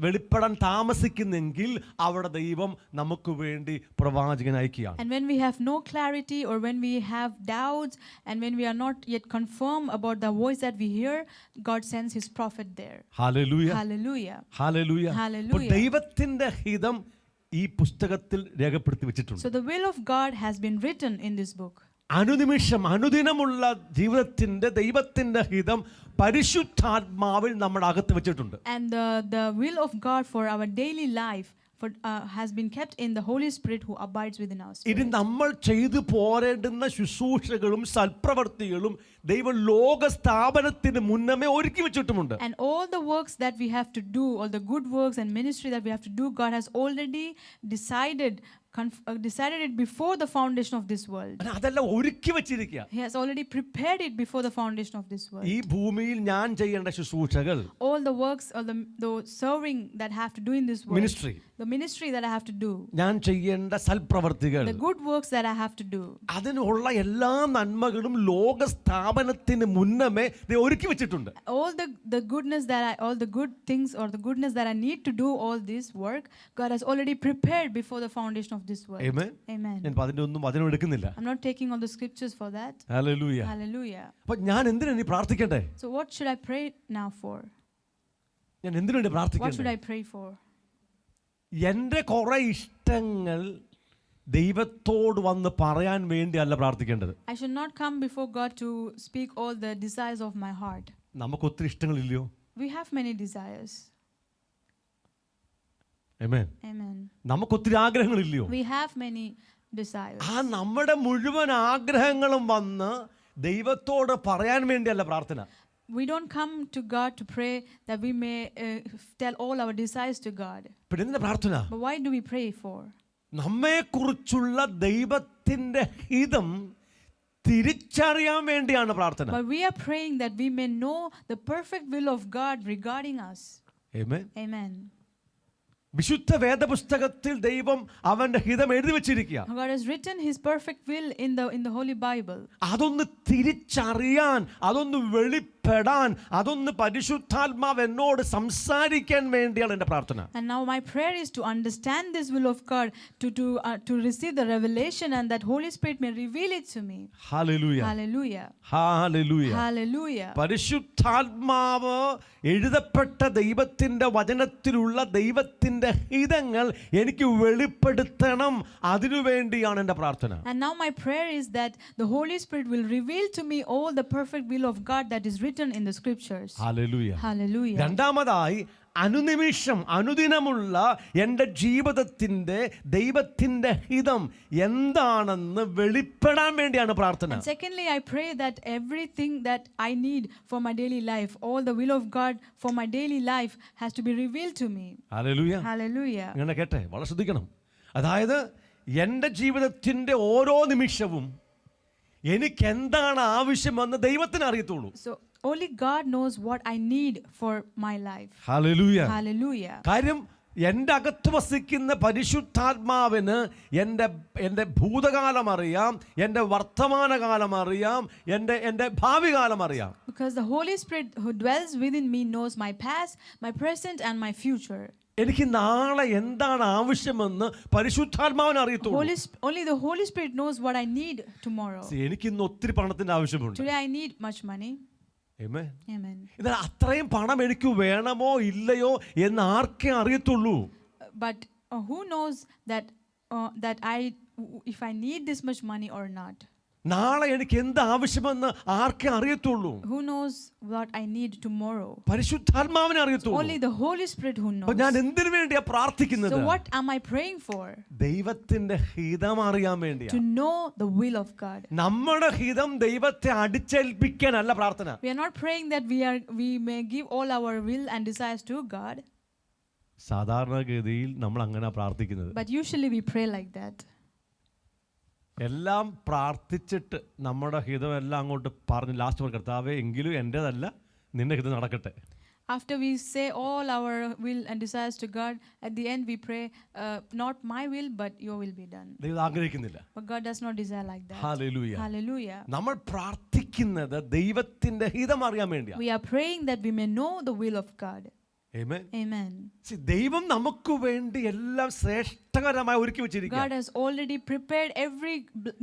വെളിപ്പെടാൻ താമസിക്കുന്നെങ്കിൽ അവിടെ ദൈവം നമുക്ക് വേണ്ടി പ്രവാചകനെ അയക്കുകയാണ്. And when we have no clarity, or when we have doubts, and when we are not yet confirmed about the voice that we hear, God sends his prophet there. Hallelujah. Hallelujah. Hallelujah. Hallelujah. ദൈവത്തിന്റെ ഹിതം ഈ പുസ്തകത്തിൽ രേഖപ്പെടുത്തി വെച്ചിട്ടുണ്ട്. So the will of God has been written in this book. അനുദിനമുള്ള ജീവിതത്തിന്റെ ദൈവത്തിന്റെ ഹിതം പരിശുദ്ധാത്മാവിൽ നമ്മുടെ അകത്ത് വെച്ചിട്ടുണ്ട്. And the will of God for our daily life has been kept in the Holy Spirit who abides within us. ഇത് നമ്മൾ ചെയ്തു പോരേണ്ടുന്ന ശുശ്രൂഷകളും സൽപ്രവർത്തികളും ദൈവം ലോക സ്ഥാപനത്തിന് മുന്നമേ ഒരുക്കി വെച്ചിട്ടുമുണ്ട്. And all the works that we have to do, all the good works and ministry that we have to do, God has already decided it before the foundation of this world. അതെല്ലാം ഒരുക്കി വെച്ചിരിക്കുക. He has already prepared it before the foundation of this world. ഈ ഭൂമിയിൽ ഞാൻ ചെയ്യേണ്ട ശുശ്രൂഷകൾ, All the works or the serving that I have to do in this world, ministry, the ministry that I have to do, ഞാൻ ചെയ്യേണ്ട സൽപ്രവർത്തികൾ, the good works that I have to do, അതിനുള്ള എല്ലാ നന്മകളും ലോക സ്ഥാപനത്തിന് മുന്നമേ ഒരുക്കി വെച്ചിട്ടുണ്ട്. all the goodness all the good things or the goodness that I need to do all this work, God has already prepared before the foundation of this world. Amen. Amen. ഞാൻ അതിനൊന്നും എടുക്കുന്നില്ല. I'm not taking all the scriptures for that. Hallelujah. Hallelujah. അപ്പോൾ ഞാൻ എന്തിനാണ് ഇനി പ്രാർത്ഥിക്കണ്ടേ? So what should I pray now for? ഞാൻ എന്തിനാണ് What should പ്രാർത്ഥിക്കണ്ടേ? I pray for? എൻ്റെ കുറെ ഇഷ്ടങ്ങൾ ദൈവത്തോട് വന്ന് പറയാൻ വേണ്ടിയല്ല പ്രാർത്ഥിക്കേണ്ടത്. I should not come before God to speak all the desires of my heart. നമുക്ക് ഒത്തിരി ഇഷ്ടങ്ങളില്ലയോ? We have many desires. Amen. Amen. നമുക്ക് ഒത്തിരി ആഗ്രഹങ്ങളില്ലയോ? We have many desires. നമ്മുടെ മുഴുവൻ ആഗ്രഹങ്ങളും വന്ന് ദൈവത്തോട് പറയാൻ വേണ്ടിയല്ല പ്രാർത്ഥന. We don't come to God to pray that we may tell all our desires to God. പിന്നെ എന്തിനാ പ്രാർത്ഥന? But why do we pray for? നമ്മെക്കുറിച്ചുള്ള ദൈവത്തിന്റെ ഹിതം തിരിച്ചറിയാൻ വേണ്ടിയാണ് പ്രാർത്ഥന. But we are praying that we may know the perfect will of God regarding us. Amen. Amen. വിശുദ്ധ വേദപുസ്തകത്തിൽ ദൈവം അവന്റെ ഹിതം എഴുതി വെച്ചിരിക്കുക. God has written his perfect will in the Holy Bible. അതൊന്ന് തിരിച്ചറിയാൻ, അതൊന്ന് വെളിപ്പെടാൻ, അതൊന്ന് പരിശുദ്ധാത്മാവ് എന്നോട് സംസാരിക്കാൻ വേണ്ടിയാണ് എൻ്റെ പ്രാർത്ഥന. And now my prayer is to understand this will of God, to receive the revelation, and that Holy Spirit may reveal it to me. Hallelujah. Hallelujah. Hallelujah. Hallelujah. പരിശുദ്ധാത്മാവ് എഴുതപ്പെട്ട ദൈവത്തിന്റെ വചനത്തിലുള്ള ദൈവത്തിന്റെ ഹിതങ്ങൾ എനിക്ക് വെളിപ്പെടുത്തണം, അതിനുവേണ്ടിയാണ് എൻ്റെ പ്രാർത്ഥന. And now my prayer is that the Holy Spirit will reveal to me all the perfect will of God that is written in the scriptures. Hallelujah. Hallelujah. രണ്ടാമതായി, അനുനിമിഷമുള്ള എൻ്റെ ജീവിതത്തിന്റെ ദൈവത്തിന്റെ ഹിതം എന്താണെന്ന് വെളിപ്പെടാൻ വേണ്ടിയാണ് പ്രാർത്ഥന. And secondly, I pray that everything that I need for my daily life, all the will of God for my daily life has to be revealed to me. Hallelujah. Hallelujah. ഇങ്ങനെ കേട്ടെ, വളരെ ശ്രദ്ധിക്കണം. അതായത് എൻ്റെ ജീവിതത്തിന്റെ ഓരോ നിമിഷവും എനിക്ക് എന്താണ് ആവശ്യമെന്ന് ദൈവത്തിന് അറിയത്തുള്ളൂ. So only God knows what I need for my life. Hallelujah. Hallelujah. കാര്യം എൻ്റെ അകത്ത് വസിക്കുന്ന പരിശുദ്ധാത്മാവിന് എൻ്റെ ഭൂതകാലം അറിയാം, എൻ്റെ വർത്തമാനകാലം അറിയാം, എൻ്റെ ഭാവി കാലം അറിയാം. Because the Holy Spirit who dwells within me knows my past, my present and my future. എനിക്ക് നാളെ എന്താണ് ആവശ്യമെന്ന് പരിശുദ്ധാത്മാവിന് അറിയത്തുള്ളൂ. Only the Holy Spirit knows what I need tomorrow. എനിക്ക് ഇന്ന് ഒത്തിരി പണത്തിന്റെ ആവശ്യമുണ്ട്. Today I need much money. Amen. Amen. എന്നാൽ അത്രയും പണം എനിക്ക് വേണമോ ഇല്ലയോ എന്ന് ആർക്കേ അറിയത്തുള്ളൂ. But who knows that if I need this much money or not? നാളെ എനിക്ക് എന്ത് ആവശ്യമെന്ന് ആർക്കേ അറിയത്തുള്ളൂ. Who knows what I need tomorrow? പരിശുദ്ധാത്മാവിനെ അറിയത്തുള്ളൂ. Only the Holy Spirit who knows. ഞാൻ എന്തിനു വേണ്ടിയാ പ്രാർത്ഥിക്കുന്നത്? So what am I praying for? ദൈവത്തിന്റെ ഹിതം അറിയാൻ വേണ്ടിയാ. To know the will of God. നമ്മുടെ ഹിതം ദൈവത്തെ അടിച്ചേൽപ്പിക്കാനല്ല പ്രാർത്ഥന. We are not praying that we may give all our will and desires to God. സാധാരണഗതിയിൽ നമ്മൾ അങ്ങനെ പ്രാർത്ഥിക്കുന്നത്. But usually we pray like that. എല്ലാം പ്രാർത്ഥിച്ചിട്ട് നമ്മുടെ ഹിതം എല്ലാം അങ്ങോട്ട് പറഞ്ഞ് ലാസ്റ്റ് കർത്താവേ എങ്കിലും എൻ്റെതല്ല നിന്റെ ഹിതം നടക്കട്ടെ. After we say all our will and desires to God, at the end we pray, not my will but your will be done. ദൈവം ആഗ്രഹിക്കുന്നില്ല. But God does not desire like that. Hallelujah. Hallelujah. നമ്മൾ പ്രാർത്ഥിക്കുന്നത് ദൈവത്തിന്റെ ഹിതം അറിയാൻ വേണ്ടിയാ. We are praying that we may know the will of God. Amen. Amen. ദൈവം നമുക്ക് വേണ്ടി എല്ലാം ശ്രേഷ്ഠകരമായി ഒരുക്കി വെച്ചിരിക്കുകയാണ്. God has already prepared every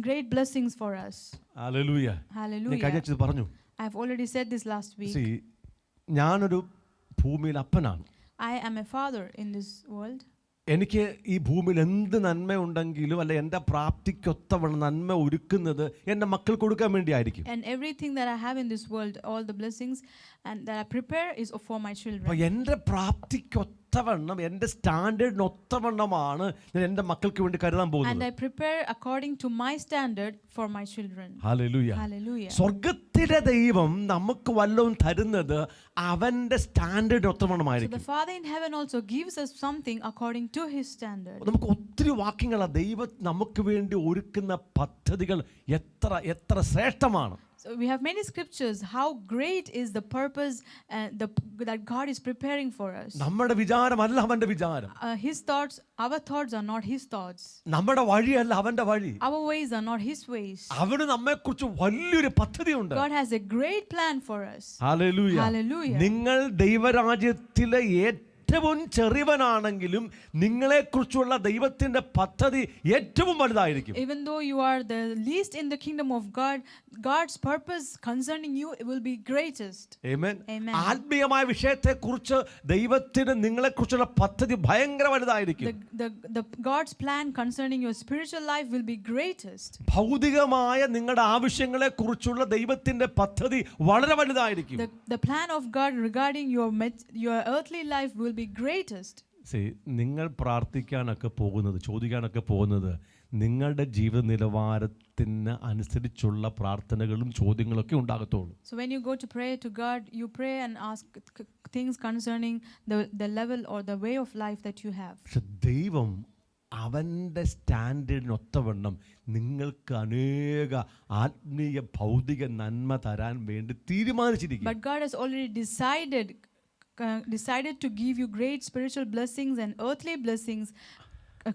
great blessings for us. Hallelujah. Hallelujah. ഞാൻ കഴിഞ്ഞ പറഞ്ഞു. I have already said this last week. ഞാനൊരു ഭൂമിയിൽ അപ്പനാണ്. I am a father in this world. എനിക്ക് ഈ ഭൂമിയിൽ എന്ത് നന്മയുണ്ടെങ്കിലും അല്ല എൻ്റെ പ്രാപ്തിക്കൊത്തവണ്ണം നന്മ ഒരുക്കുന്നത് എൻ്റെ മക്കൾ കൊടുക്കാൻ വേണ്ടിയായിരിക്കും. And everything that I have in this world, all the blessings and that I prepare is for my children. അപ്പോൾ എൻ്റെ പ്രാപ്തിക്കൊത്തവണ്ണം എൻ്റെ സ്റ്റാൻഡേർഡിന് ഒത്തവണ്ണമാണ് ഞാൻ എൻ്റെ മക്കൾക്ക് വേണ്ടി കരുതാൻ പോകുന്നത്. And I prepare according to my standard for my children. Hallelujah. Hallelujah. സ്വർഗ്ഗത്തിലെ ദൈവം നമുക്ക് വല്ലതും തരുന്നത് അവൻ്റെ സ്റ്റാൻഡേർഡിന് ഒത്തവണ്ണമായിരിക്കും. So the Father in heaven also gives us something according to his standard. നമുക്ക് ഒത്തിരി വാക്യങ്ങളാണ് ദൈവം നമുക്ക് വേണ്ടി ഒരുക്കുന്ന പദ്ധതികൾ എത്ര എത്ര ശ്രേഷ്ഠമാണ്. So we have many scriptures how great is the purpose that God is preparing for us. നമ്മുടെ വിചാരമല്ല അവന്റെ വിചാരം. His thoughts, our thoughts are not his thoughts. നമ്മുടെ വഴിയല്ല അവന്റെ വഴി. Our ways are not his ways. അവന് നമ്മെക്കുറിച്ച് വലിയൊരു പദ്ധതിയുണ്ട്. God has a great plan for us. Hallelujah. Hallelujah. നിങ്ങൾ ദൈവരാജ്യത്തിലെ ഏറ്റവും ചെറിയവനാണെങ്കിലും നിങ്ങളെക്കുറിച്ചുള്ള ദൈവത്തിന്റെ പദ്ധതി ഏറ്റവും വലുതായിരിക്കും. Even though you are the least in the kingdom of God, God's purpose concerning you will be greatest. Amen. Amen. ആത്മീയമായ വിഷയത്തെക്കുറിച്ച് ദൈവത്തിന് നിങ്ങളെക്കുറിച്ചുള്ള പദ്ധതി ഭയങ്കര വലുതായിരിക്കും. The God's plan concerning your spiritual life will be greatest. ഭൗതികമായ നിങ്ങളുടെ ആവശ്യങ്ങളെക്കുറിച്ചുള്ള ദൈവത്തിന്റെ പദ്ധതി വളരെ വലുതായിരിക്കും. The plan of God regarding your earthly life will be greatest. നിങ്ങൾ പ്രാർത്ഥിക്കാനൊക്കെ പോകുന്നത് ചോദിക്കാനൊക്കെ പോകുന്നത് നിങ്ങളുടെ ജീവിത നിലവാരത്തിന് അനുസരിച്ചുള്ള പ്രാർത്ഥനകളും ചോദ്യങ്ങളൊക്കെ ഉണ്ടാകത്തുള്ളൂ. So when you go to pray to God, you pray and ask things concerning the level or the way of life that you have. പക്ഷെ ദൈവം അവൻ്റെ സ്റ്റാൻഡേർഡിനൊത്തവണ്ണം നിങ്ങൾക്ക് അനേക ആത്മീയ ഭൗതിക നന്മ തരാൻ വേണ്ടി തീരുമാനിച്ചിരിക്കുന്നു. But God has already decided to give you great spiritual blessings and earthly blessings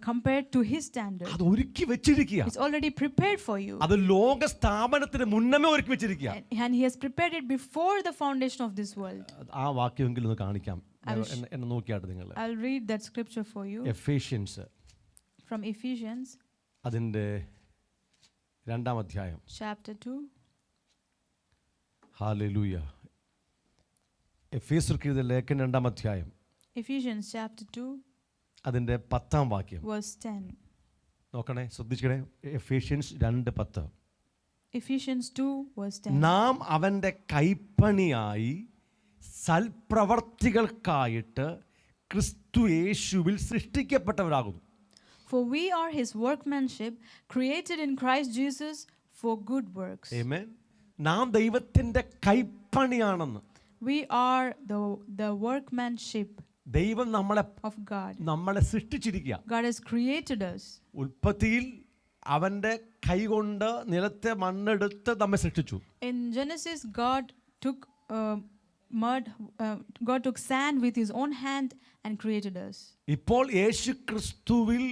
compared to his standard. അത് ഒരുക്കി വെച്ചിരിക്കുക. It's already prepared for you. അത് ലോക സ്ഥാപനത്തിന് മുന്നമേ ഒരുക്കി വെച്ചിരിക്കുക. And he has prepared it before the foundation of this world. ആ വാക്യമെങ്കിലും ഒന്ന് കാണിക്കാം. എന്നെ നോക്കിയാട്ട് നിങ്ങൾ. I'll read that scripture for you. Ephesians. From Ephesians. അതിന്റെ 2-ാം അധ്യായം. Chapter 2. Hallelujah. എഫേസ്യർക്ക് എഴുതിയ ലേഖനം 2-ാം അധ്യായം. Ephesians chapter 2. അതിന്റെ 10-ാം വാക്യം. Verse 10. നോക്കണേ, ശ്രദ്ധിക്കണേ. എഫേഷ്യൻസ് 2:10. Ephesians 2 verse 10. നാം അവന്റെ കൈപ്പണിയായി സൽപ്രവർത്തികൾക്കായിട്ട് ക്രിസ്തു യേശുവിൽ സൃഷ്ടിക്കപ്പെട്ടവരാകുന്നു. For we are his workmanship, created in Christ Jesus for good works. Amen. നാം ദൈവത്തിന്റെ കൈപ്പണിയാണെന്ന്. We are the workmanship ദൈവം of God. നമ്മളെ സൃഷ്ടിച്ചിരിക്കുക. God has created us. ഉൽപ്പത്തിയിൽ അവന്റെ കൈകൊണ്ട് നിലത്തെ മണ്ണെടുത്ത് നമ്മെ സൃഷ്ടിച്ചു. In Genesis, God took mud. God took sand with His own hand and created us. ഇപ്പോൾ യേശുക്രിസ്തുവിൽ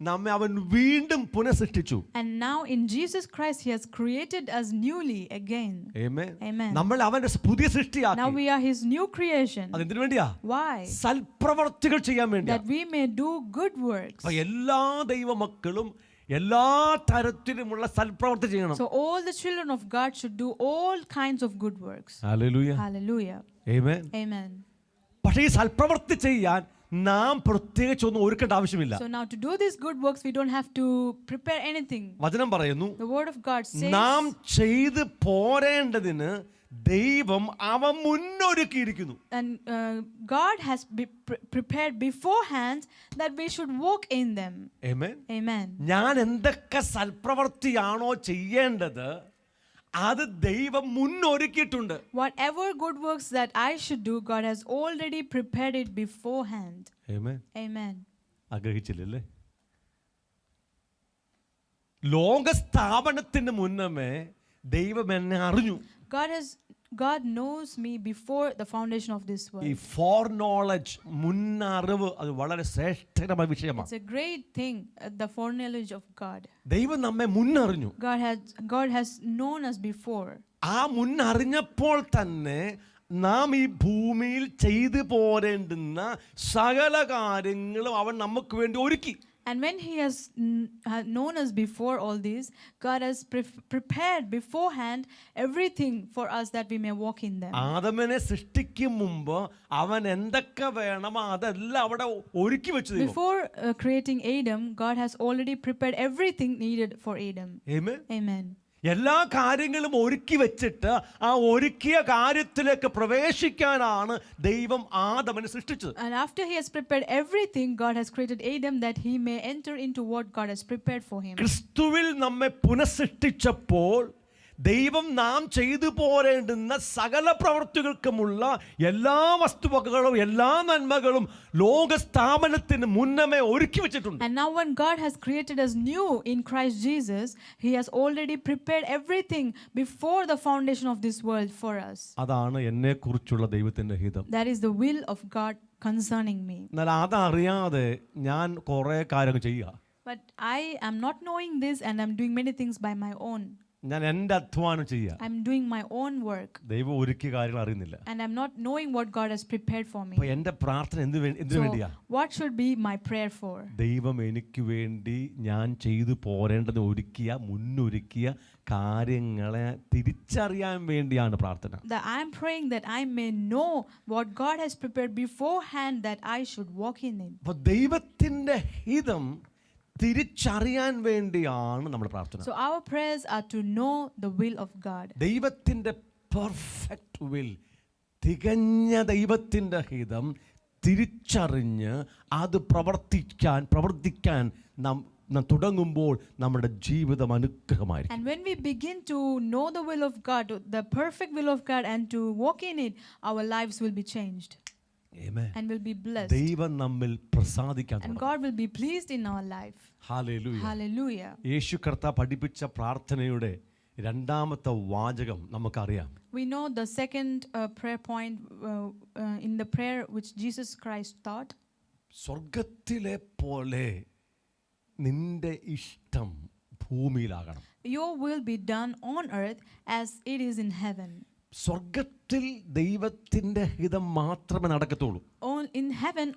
നമ്മെ അവൻ വീണ്ടും പുനഃസൃഷ്ടിച്ചു. And now in Jesus Christ He has created us newly again. Amen. Amen. നമ്മൾ അവന്റെ പുതിയ സൃഷ്ടിയാക്കി. Now we are His new creation. അതെന്തിനു വേണ്ടിയാ? Why? സൽപ്രവർത്തികൾ ചെയ്യാൻ വേണ്ടിയാ. That we may do good works. അപ്പോൾ എല്ലാ ദൈവമക്കളും എല്ലാ തരത്തിലുമുള്ള സൽപ്രവർത്തി ചെയ്യണം. So all the children of God should do all kinds of good works. Hallelujah. Hallelujah. Amen. Amen. പക്ഷേ ഈ സൽപ്രവർത്തി ചെയ്യാൻ നാം പ്രത്യേകിച്ച് ഒന്നും ഒരുക്കേണ്ട ആവശ്യമില്ല. So now to do these good works we don't have to prepare anything. വചനം പറയുന്നു, The word of God says, നാം ചെയ്ത് പോരേണ്ടതിന് ദൈവം അവ മുന്നൊരുക്കിയിരിക്കുന്നു. and God has prepared beforehand that we should walk in them. Amen. Amen. ഞാൻ എന്തൊക്കെ സൽപ്രവർത്തിയാണോ ചെയ്യേണ്ടത് അത് ദൈവം മുന്നൊരുക്കിയിട്ടുണ്ട്. Whatever good works that I should do, God has already prepared it beforehand. Amen. Amen. ആഗ്രഹിച്ചില്ലല്ലേ? ലോകസ്ഥാപനത്തിന് മുന്നമേ ദൈവം എന്നെ അറിഞ്ഞു. God knows me before the foundation of this world. ഈ ഫോർ നോളജ്, മുന്നറിവ്, അത് വളരെ ശ്രേഷ്ഠകരമായ വിഷയമാണ്. It's a great thing, the foreknowledge of God. ദൈവം നമ്മെ മുന്നറിഞ്ഞു. God has known us before. ആ മുന്നറിഞ്ഞപ്പോൾ തന്നെ നാം ഈ ഭൂമിയിൽ ചെയ്തു പോരേണ്ടുന്ന സകല കാര്യങ്ങളും അവൻ നമുക്ക് വേണ്ടി ഒരുക്കി. And when He has known us before all this, God has prepared beforehand everything for us that we may walk in them. ആദമിനെ സൃഷ്ടിക്കും മുമ്പ് അവൻ എന്തൊക്കെ വേണമോ അതെല്ലാം അവിടെ ഒരുക്കി വെച്ചു. Before creating Adam, God has already prepared everything needed for Adam. Amen. Amen. എല്ലാ കാര്യങ്ങളും ഒരുക്കി വെച്ചിട്ട് ആ ഒരുക്കിയ കാര്യത്തിലേക്ക് പ്രവേശിക്കാനാണ് ദൈവം ആദമിനെ സൃഷ്ടിച്ചത്. And after He has prepared everything, God has created Adam that he may enter into what God has prepared for him. ക്രിസ്തുവിൽ നമ്മെ പുനഃസൃഷ്ടിച്ചപ്പോൾ ദൈവം നാം ചെയ്തു പോരേണ്ടുന്ന സകല പ്രവൃത്തികൾക്കുമുള്ള എല്ലാ വസ്തുവകകളും എല്ലാ നന്മകളും ലോകസ്ഥാപനത്തിന് മുന്നമേ ഒരുക്കി വെച്ചിട്ടുണ്ട്. And now when God has created us new in Christ Jesus, He has already prepared everything before the foundation of this world for us. അതാണ് എന്നെക്കുറിച്ചുള്ള ദൈവത്തിന്റെ ഹിതം. That is the will of God concerning me. എന്നാൽ അതറിയാതെ ഞാൻ കുറേ കാര്യങ്ങൾ ചെയ്യുക. But I am not knowing this and I'm doing many things by my own. ഞാൻ എൻ്റെ അധ്വാനം ചെയ്യുക. I'm doing my own work. ദൈവം ഒരുക്കിയ കാര്യങ്ങൾ അറിയുന്നില്ല. And I'm not knowing what God has prepared for me. അപ്പോൾ എൻ്റെ പ്രാർത്ഥന എന്തിനു വേണ്ടിയാ? What should be my prayer for? ദൈവം എനിക്ക് വേണ്ടി ഞാൻ ചെയ്തു പോരേണ്ടത് മുന്നൊരുക്കിയ കാര്യങ്ങളെ തിരിച്ചറിയാൻ വേണ്ടിയാണ് പ്രാർത്ഥന. That I am praying that I may know what God has prepared beforehand that I should walk in it. അപ്പോൾ ദൈവത്തിൻ്റെ ഹിതം തിരിച്ചറിയാൻ വേണ്ടിയാണ് നമ്മുടെ പ്രാർത്ഥന. So our prayers are to know the will of God. ദൈവത്തിൻ്റെ പെർഫെക്റ്റ് വിൽ, തികഞ്ഞ ദൈവത്തിൻ്റെ ഹിതം തിരിച്ചറിഞ്ഞ് അത് പ്രവർത്തിക്കാൻ നാം തുടങ്ങുമ്പോൾ നമ്മുടെ ജീവിതം അനുഗ്രഹമായിരിക്കും. And when we begin to know the will of God, the perfect will of God, and to walk in it, our lives will be changed. Amen. And will be blessed. ദൈവം നമ്മിൽ പ്രസാദിക്കാൻ And തുടങ്ങും. God will be pleased in our life. Hallelujah. Hallelujah. യേശു കർത്താവ് പഠിപ്പിച്ച പ്രാർത്ഥനയുടെ രണ്ടാമത്തെ വാചകം നമുക്കറിയാം. We know the second prayer point in the prayer which Jesus Christ taught. സ്വർഗ്ഗത്തിലെ പോലെ നിന്റെ ഇഷ്ടം ഭൂമിയിലാകണം. Your will be done on earth as it is in heaven. സ്വർഗ്ഗത്തിൽ ദൈവത്തിന്റെ ഹിതം മാത്രമേ നടക്കത്തുള്ളൂ. In heaven,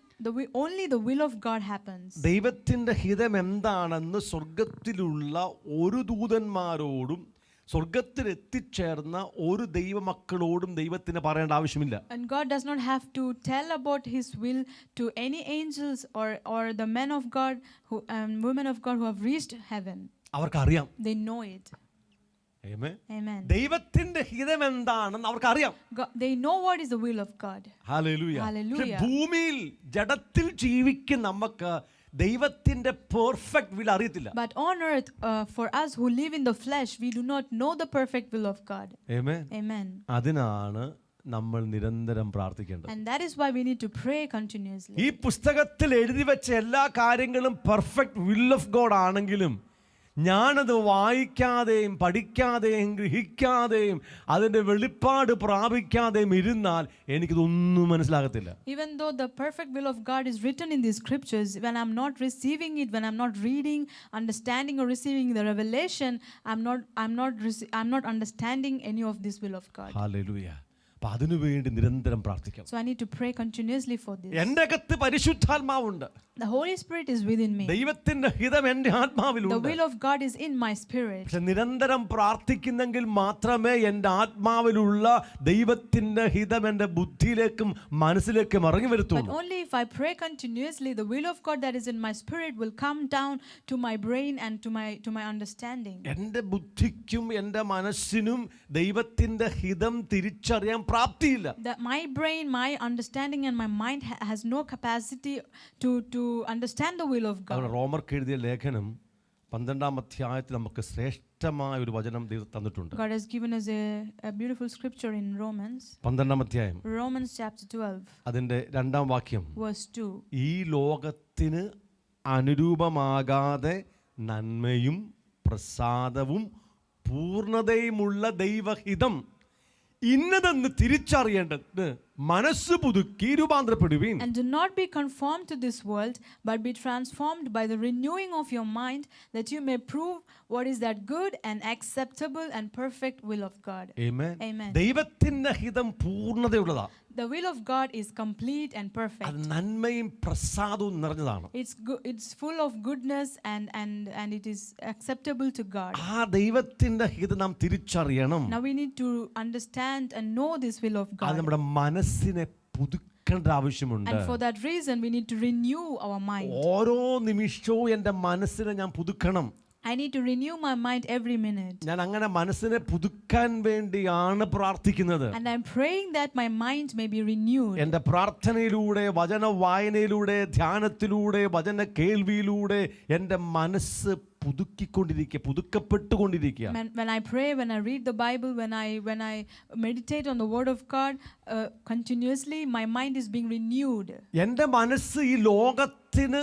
only the will of God happens. ദൈവത്തിന്റെ ഹിതം എന്താണെന്ന് സ്വർഗ്ഗത്തിലുള്ള ഒരു ദൂതന്മാരോടും സ്വർഗ്ഗത്തിൽ എത്തിച്ചേർന്ന ഒരു ദൈവമക്കളോടും ദൈവത്തിന് പറയേണ്ട ആവശ്യമില്ല. And God does not have to tell about His will to any angels or the men of God women of God who have reached heaven. അവർക്കറിയാം. They know it. Amen. Amen. ദൈവത്തിന്റെ ഹിതം എന്താണെന്ന് അവർക്കറിയാം. They know what is the will of God. Hallelujah. Hallelujah. ഭൂമിയിൽ ജഡത്തിൽ ജീവിക്കുന്ന നമുക്ക് ദൈവത്തിന്റെ പെർഫെക്റ്റ് വിൽ അറിയത്തില്ല. But on earth, for us who live in the flesh, we do not know the perfect will of God. Amen. Amen. അതിനാണ് നമ്മൾ നിരന്തരം പ്രാർത്ഥിക്കേണ്ടത്. And that is why we need to pray continuously. ഈ പുസ്തകത്തിൽ എഴുതി വെച്ച എല്ലാ കാര്യങ്ങളും പെർഫെക്റ്റ് വിൽ ഓഫ് ഗോഡ് ആണെങ്കിലും ഞാനത് വായിക്കാതെയും പഠിക്കാതെയും ഗ്രഹിക്കാതെയും അതിൻ്റെ വെളിപ്പാട് പ്രാപിക്കാതെയും ഇരുന്നാൽ എനിക്കിതൊന്നും മനസ്സിലാകത്തില്ല. Even though the perfect will of God is written in these scriptures, when I'm not receiving it, when I'm not reading, understanding or receiving the revelation, I'm not understanding any of this will of God. Hallelujah. അപ്പോൾ അതിനുവേണ്ടി നിരന്തരം പ്രാർത്ഥിക്കണം. So I need to pray continuously for this. എൻ്റെ അകത്ത് പരിശുദ്ധാത്മാവുണ്ട്. The Holy Spirit is within me. ദൈവത്തിന്റെ ഹിതം എൻ്റെ ആത്മാവിലുണ്ട്. The will of God is in my spirit. പക്ഷെ നിരന്തരം പ്രാർത്ഥിക്കുന്നെങ്കിൽ മാത്രമേ എൻ്റെ ആത്മാവിലുള്ള ദൈവത്തിന്റെ ഹിതം എൻ്റെ ബുദ്ധിയിലേക്കും മനസ്സിലേക്കും ഇറങ്ങി വരത്തുള്ളൂ. But only if I pray continuously, the will of God that is in my spirit will come down to my brain and to my understanding. എൻ്റെ ബുദ്ധിക്കും എൻ്റെ മനസ്സിനും ദൈവത്തിന്റെ ഹിതം തിരിച്ചറിയാൻ പ്രാപ്തിയില്ല. My brain, my understanding and my mind has no capacity to understand the will of God. റോമർക്ക് എഴുതിയ ലേഖനം 12-ാം അധ്യായത്തിൽ നമുക്ക് ശ്രേഷ്ഠമായ ഒരു വചനം ദൈവം തന്നിട്ടുണ്ട്. God has given us a beautiful scripture in Romans. 12-ാം അധ്യായം Romans chapter 12. അതിന്റെ 2-ാം വാക്യം. Verse 2. ഈ ലോകത്തിന് അനുരൂപമാകാതെ നന്മയും പ്രസാദവും പൂർണ്ണതയുമുള്ള ദൈവഹിതം ഇന്നതെന്ന് തിരിച്ചറിയേണ്ടത് മനസ്സ് പുതുക്കി രൂപാന്തരപ്പെടുവീൻ. And do not be conformed to this world, but be transformed by the renewing of your mind, that you may prove what is that good and acceptable and perfect will of God. Amen. Amen. ദൈവത്തിന്റെ ഹിതം പൂർണ്ണതയുള്ളതാ. The will of God is complete and perfect. അത് നന്മയും പ്രസാദവും നിറഞ്ഞതാണ്. It's full of goodness and it is acceptable to God. ആ ദൈവത്തിന്റെ ഹിതം നാം തിരിച്ചറിയണം. Now we need to understand and know this will of God. അത് നമ്മുടെ മനസ്സിനെ പുതുക്കേണ്ട ആവശ്യമുണ്ട്. And for that reason we need to renew our mind. ഓരോ നിമിഷവും എൻ്റെ മനസ്സിനെ ഞാൻ പുതുക്കണം. I need to renew my mind every minute. ഞാൻ അങ്ങനെ മനസ്സിനെ പുതുക്കാൻ വേണ്ടിയാണ് പ്രാർത്ഥിക്കുന്നത്. And I'm praying that my mind may be renewed. എൻ്റെ പ്രാർത്ഥനയിലൂടെ, വചന വായനയിലൂടെ, ധ്യാനത്തിലൂടെ, വചന കേൾവിയിലൂടെ എൻ്റെ മനസ്സ് പുതുക്കപ്പെട്ടുകൊണ്ടിരിക്കുക. When I pray, when I read the Bible, when I meditate on the word of God continuously, my mind is being renewed. എൻ്റെ മനസ്സ് ഈ ലോകത്തിന്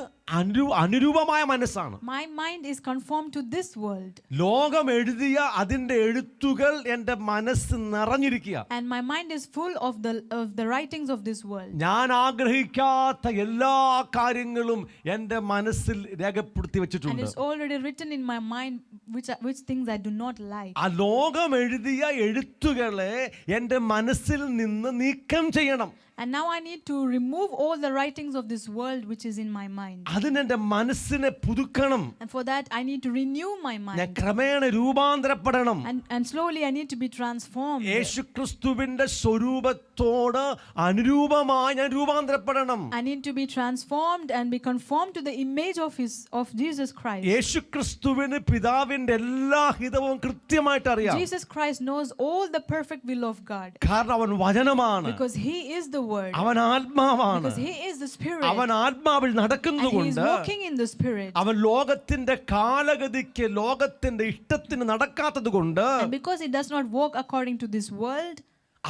അനുരൂപമായ മനസ്സാണ്. My mind is conformed to this world. ലോകം എഴുതിയ അതിന്റെ എഴുത്തുകൾ എൻ്റെ മനസ്സ് നിറഞ്ഞിരിക്കുക. And my mind is full of the writings of this world. ഞാൻ ആഗ്രഹിക്കാത്ത എല്ലാ കാര്യങ്ങളും എൻ്റെ മനസ്സിൽ രേഖപ്പെടുത്തി വെച്ചിട്ടുണ്ട്. And it's already written in my mind which things I do not like. ആ ലോകം എഴുതിയ എഴുത്തുകളെ എൻ്റെ മനസ്സിൽ നിന്ന് നീക്കം ചെയ്യണം. And now I need to remove all the writings of this world which is in my mind. അതിനെന്റെ മനസ്സിനെ പുതുക്കണം. And for that I need to renew my mind. ഞാൻ ക്രമേണ രൂപാന്തരപ്പെടണം. And slowly I need to be transformed. യേശുക്രിസ്തുവിന്റെ സ്വരൂപത്തോട് അനുരൂപമായി ഞാൻ രൂപാന്തരപ്പെടണം. I need to be transformed and be conformed to the image of Jesus Christ. യേശുക്രിസ്തുവിന് പിതാവിന്റെ എല്ലാ ഹിതവും കൃത്യമായിട്ട് അറിയാം. Jesus Christ knows all the perfect will of God. കാരണം അവൻ വചനമാണ്. Because he is the word. അവൻ ആത്മാവാണ്. Because he is the spirit. അവൻ ആത്മാവിൽ നടക്കുന്നതുകൊണ്ട് and he is walking in the spirit. അവൻ ലോകത്തിന്റെ കാലഗതിക്ക് ലോകത്തിന്റെ ഇഷ്ടത്തിന് നടക്കാത്തതുകൊണ്ട് and because he does not walk according to this world,